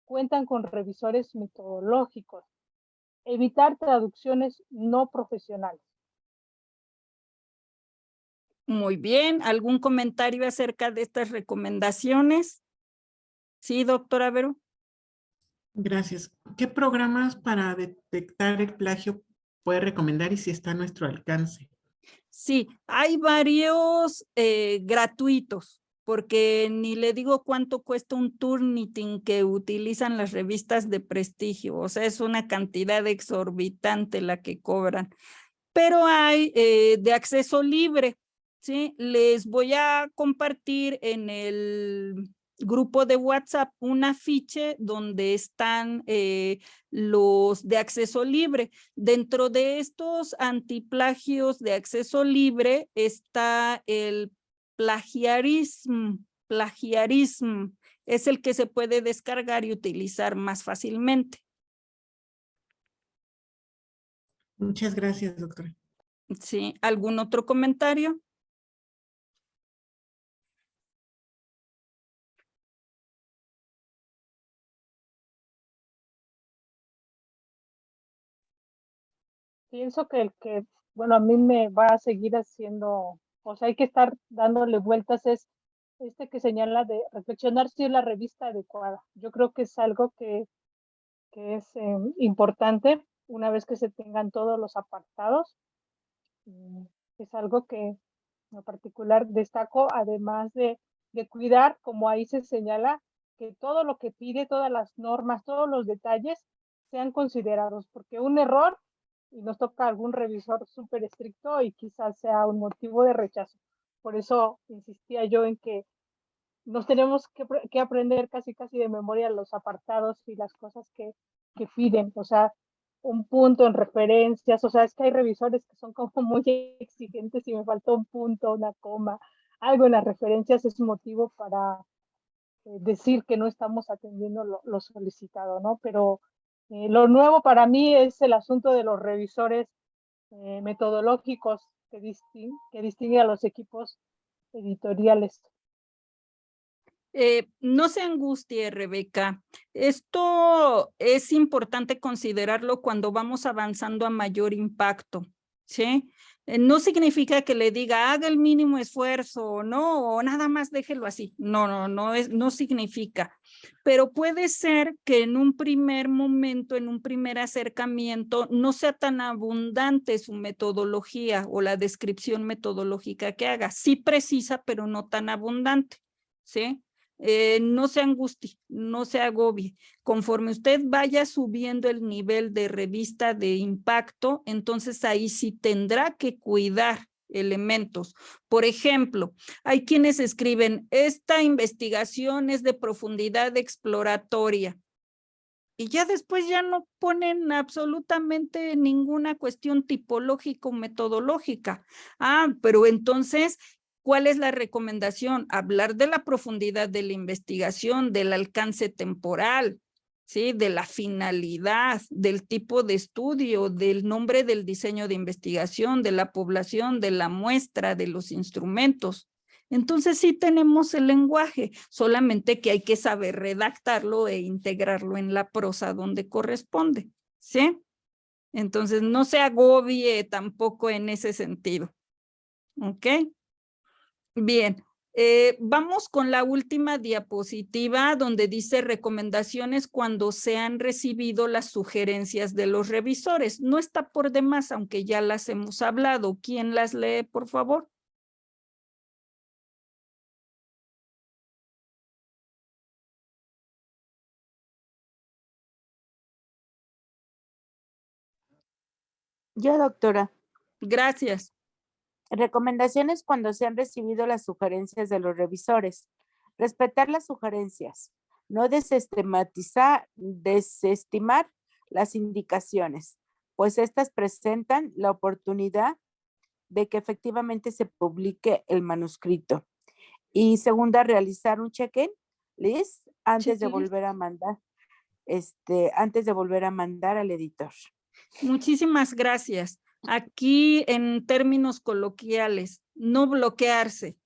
cuentan con revisores metodológicos. Evitar traducciones no profesionales. Muy bien. ¿Algún comentario acerca de estas recomendaciones? Sí, doctora Vero. Gracias. ¿Qué programas para detectar el plagio puede recomendar y si está a nuestro alcance? Sí, hay varios gratuitos, porque ni le digo cuánto cuesta un Turnitin que utilizan las revistas de prestigio, o sea, es una cantidad exorbitante la que cobran. Pero hay de acceso libre, ¿sí? Les voy a compartir en el grupo de WhatsApp un afiche donde están los de acceso libre. Dentro de estos antiplagios de acceso libre está el plagiarismo. Es el que se puede descargar y utilizar más fácilmente. Muchas gracias, doctora. Sí, ¿algún otro comentario? Pienso que bueno, a mí me va a seguir haciendo, o sea, hay que estar dándole vueltas, es que señala de reflexionar si es la revista adecuada. Yo creo que es algo que es importante una vez que se tengan todos los apartados. Es algo que en particular destaco, además de cuidar, como ahí se señala, que todo lo que pide, todas las normas, todos los detalles sean considerados, porque un error y nos toca algún revisor súper estricto y quizás sea un motivo de rechazo. Por eso insistía yo en que nos tenemos que aprender casi de memoria los apartados y las cosas que piden, o sea, un punto en referencias, o sea, es que hay revisores que son como muy exigentes y me faltó un punto, una coma, algo en las referencias es un motivo para decir que no estamos atendiendo lo solicitado, ¿no? Pero lo nuevo para mí es el asunto de los revisores metodológicos que distinguen a los equipos editoriales. No se angustie, Rebeca. Esto es importante considerarlo cuando vamos avanzando a mayor impacto, ¿sí? No significa que le diga haga el mínimo esfuerzo, ¿no? O nada más déjelo así. No significa. Pero puede ser que en un primer momento, en un primer acercamiento, no sea tan abundante su metodología o la descripción metodológica que haga. Sí precisa, pero no tan abundante, ¿sí? No se angustie, no se agobie. Conforme usted vaya subiendo el nivel de revista de impacto, entonces ahí sí tendrá que cuidar elementos. Por ejemplo, hay quienes escriben, esta investigación es de profundidad exploratoria. Y ya después ya no ponen absolutamente ninguna cuestión tipológica o metodológica. Pero entonces, ¿cuál es la recomendación? Hablar de la profundidad de la investigación, del alcance temporal, ¿sí? De la finalidad, del tipo de estudio, del nombre del diseño de investigación, de la población, de la muestra, de los instrumentos. Entonces sí tenemos el lenguaje, solamente que hay que saber redactarlo e integrarlo en la prosa donde corresponde, ¿sí? Entonces no se agobie tampoco en ese sentido, ¿ok? Bien, Vamos con la última diapositiva donde dice recomendaciones cuando se han recibido las sugerencias de los revisores. No está por demás, aunque ya las hemos hablado. ¿Quién las lee, por favor? Yo, doctora. Gracias. Recomendaciones cuando se han recibido las sugerencias de los revisores. Respetar las sugerencias. No desestimar las indicaciones, pues estas presentan la oportunidad de que efectivamente se publique el manuscrito. Y segunda, realizar un check-in list antes de volver a mandar, antes de volver a mandar al editor. Muchísimas gracias. Aquí en términos coloquiales, no bloquearse,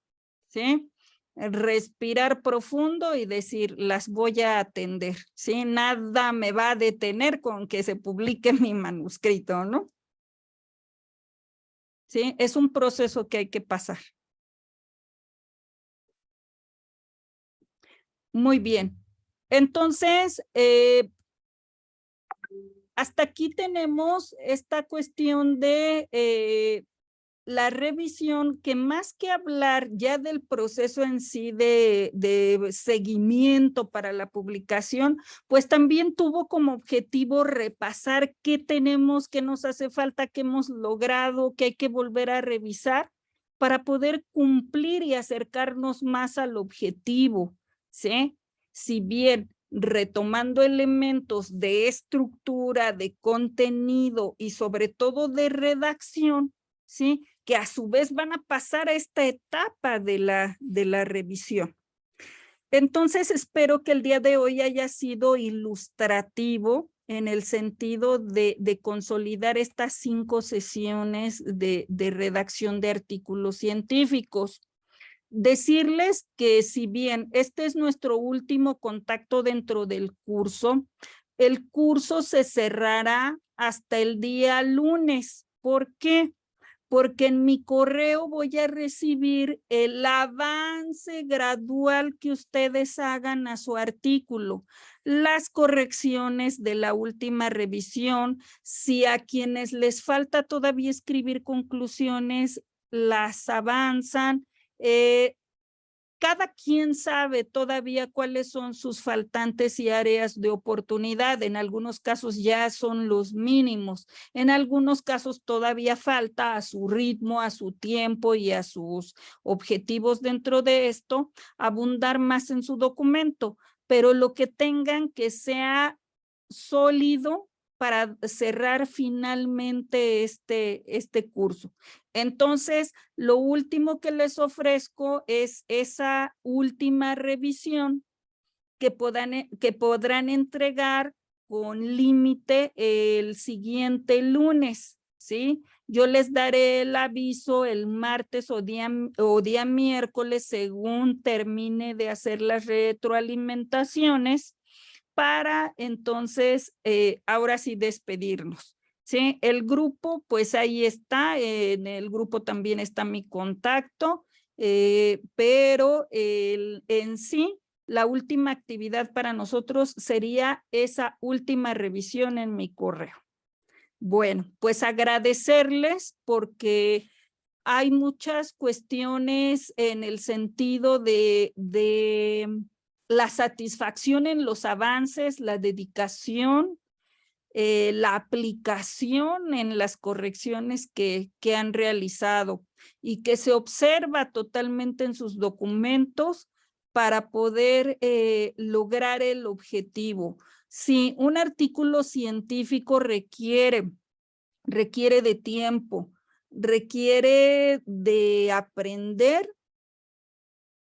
¿sí? Respirar profundo y decir, las voy a atender, ¿sí? Nada me va a detener con que se publique mi manuscrito, ¿no? ¿Sí? Es un proceso que hay que pasar. Muy bien. Entonces, hasta aquí tenemos esta cuestión de la revisión, que más que hablar ya del proceso en sí de seguimiento para la publicación, pues también tuvo como objetivo repasar qué tenemos, qué nos hace falta, qué hemos logrado, qué hay que volver a revisar para poder cumplir y acercarnos más al objetivo, ¿sí? Si bien retomando elementos de estructura, de contenido y sobre todo de redacción, ¿sí? Que a su vez van a pasar a esta etapa de la revisión. Entonces, espero que el día de hoy haya sido ilustrativo en el sentido de consolidar estas 5 sesiones de redacción de artículos científicos. Decirles que si bien este es nuestro último contacto dentro del curso, el curso se cerrará hasta el día lunes. ¿Por qué? Porque en mi correo voy a recibir el avance gradual que ustedes hagan a su artículo, las correcciones de la última revisión, si a quienes les falta todavía escribir conclusiones, las avanzan. Cada quien sabe todavía cuáles son sus faltantes y áreas de oportunidad. En algunos casos ya son los mínimos. En algunos casos todavía falta a su ritmo, a su tiempo y a sus objetivos dentro de esto, abundar más en su documento. Pero lo que tengan que sea sólido para cerrar finalmente este curso. Entonces, lo último que les ofrezco es esa última revisión que podrán entregar con límite el siguiente lunes, ¿sí? Yo les daré el aviso el martes o día miércoles según termine de hacer las retroalimentaciones para entonces ahora sí despedirnos. ¿Sí? El grupo, pues ahí está, en el grupo también está mi contacto, pero en sí, la última actividad para nosotros sería esa última revisión en mi correo. Bueno, pues agradecerles porque hay muchas cuestiones en el sentido de la satisfacción en los avances, la dedicación, la aplicación en las correcciones que han realizado y que se observa totalmente en sus documentos para poder lograr el objetivo. Si un artículo científico requiere de tiempo, requiere de aprender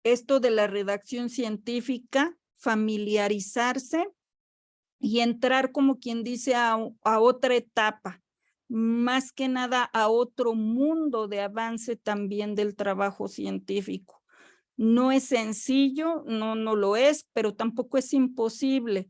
esto de la redacción científica, familiarizarse y entrar, como quien dice, a otra etapa, más que nada a otro mundo de avance también del trabajo científico. No es sencillo, no lo es, pero tampoco es imposible.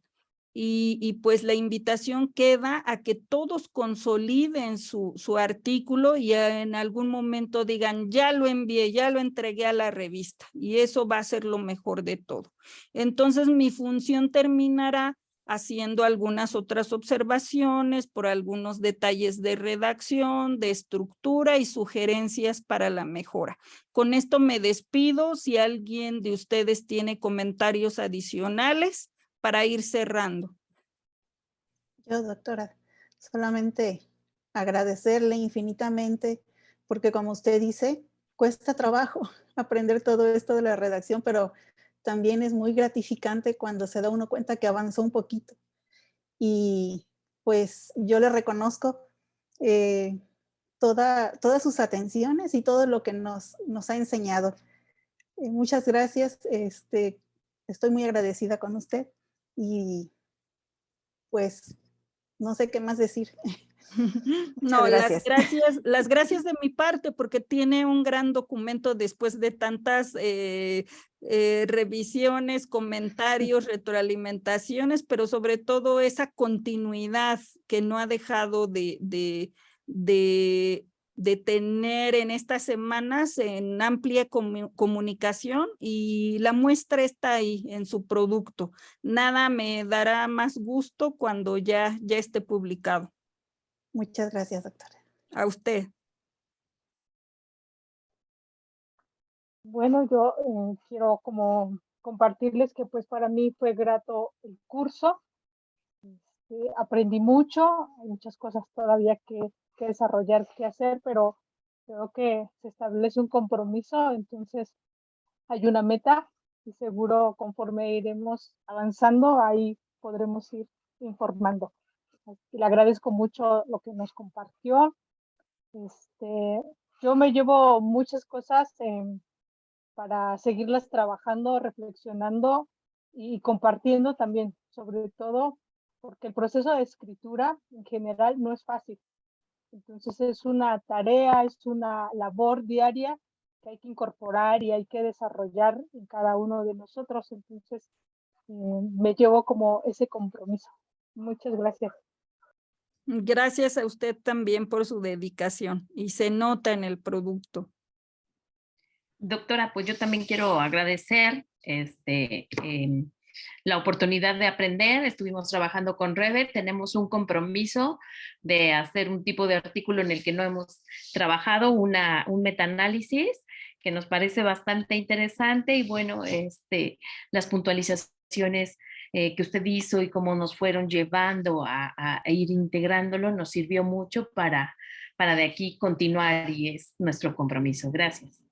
y pues la invitación queda a que todos consoliden su artículo y en algún momento digan, ya lo envié, ya lo entregué a la revista, y eso va a ser lo mejor de todo. Entonces mi función terminará haciendo algunas otras observaciones por algunos detalles de redacción, de estructura y sugerencias para la mejora. Con esto me despido. Si alguien de ustedes tiene comentarios adicionales para ir cerrando. Yo, doctora, solamente agradecerle infinitamente, porque como usted dice, cuesta trabajo aprender todo esto de la redacción, pero también es muy gratificante cuando se da uno cuenta que avanzó un poquito. Y pues yo le reconozco todas sus atenciones y todo lo que nos ha enseñado. Muchas gracias. Estoy muy agradecida con usted y pues no sé qué más decir. No, gracias. las gracias de mi parte, porque tiene un gran documento después de tantas revisiones, comentarios, retroalimentaciones, pero sobre todo esa continuidad que no ha dejado de tener en estas semanas en amplia comunicación, y la muestra está ahí en su producto. Nada me dará más gusto cuando ya esté publicado. Muchas gracias, doctora. A usted. Bueno, yo quiero como compartirles que pues para mí fue grato el curso. Aprendí mucho, hay muchas cosas todavía que desarrollar, que hacer, pero creo que se establece un compromiso, entonces hay una meta y seguro conforme iremos avanzando, ahí podremos ir informando. Le agradezco mucho lo que nos compartió. Yo me llevo muchas cosas para seguirlas trabajando, reflexionando y compartiendo también, sobre todo porque el proceso de escritura en general no es fácil. Entonces es una tarea, es una labor diaria que hay que incorporar y hay que desarrollar en cada uno de nosotros. Entonces me llevo como ese compromiso. Muchas gracias. Gracias a usted también por su dedicación, y se nota en el producto. Doctora, pues yo también quiero agradecer la oportunidad de aprender. Estuvimos trabajando con Revit, tenemos un compromiso de hacer un tipo de artículo en el que no hemos trabajado, un metaanálisis que nos parece bastante interesante, y bueno, las puntualizaciones que usted hizo y cómo nos fueron llevando a ir integrándolo nos sirvió mucho para de aquí continuar, y es nuestro compromiso. Gracias.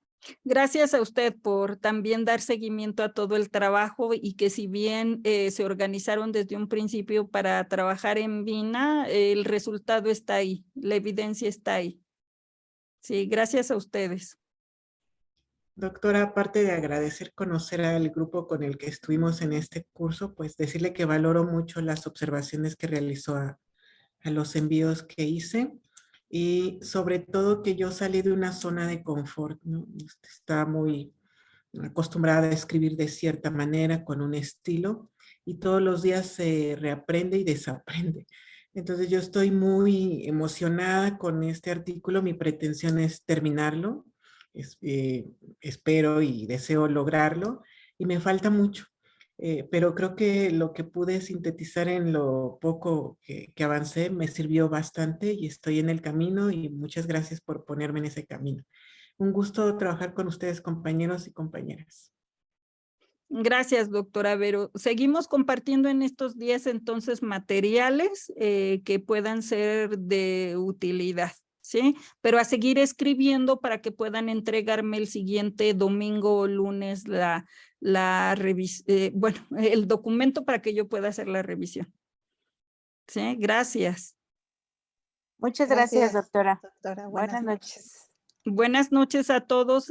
Gracias a usted por también dar seguimiento a todo el trabajo, y que si bien se organizaron desde un principio para trabajar en Vina, el resultado está ahí, la evidencia está ahí. Sí, gracias a ustedes. Doctora, aparte de agradecer conocer al grupo con el que estuvimos en este curso, pues decirle que valoro mucho las observaciones que realizó a los envíos que hice, y sobre todo que yo salí de una zona de confort, ¿no? Estaba muy acostumbrada a escribir de cierta manera, con un estilo, y todos los días se reaprende y desaprende. Entonces yo estoy muy emocionada con este artículo. Mi pretensión es terminarlo. Espero y deseo lograrlo, y me falta mucho. Pero creo que lo que pude sintetizar en lo poco que avancé me sirvió bastante, y estoy en el camino, y muchas gracias por ponerme en ese camino. Un gusto trabajar con ustedes, compañeros y compañeras. Gracias, doctora Vero. Seguimos compartiendo en estos días entonces materiales que puedan ser de utilidad, ¿sí? Pero a seguir escribiendo para que puedan entregarme el siguiente domingo o lunes el documento, para que yo pueda hacer la revisión. Sí, gracias. Muchas gracias, doctora. Doctora, Buenas noches. Buenas noches a todos.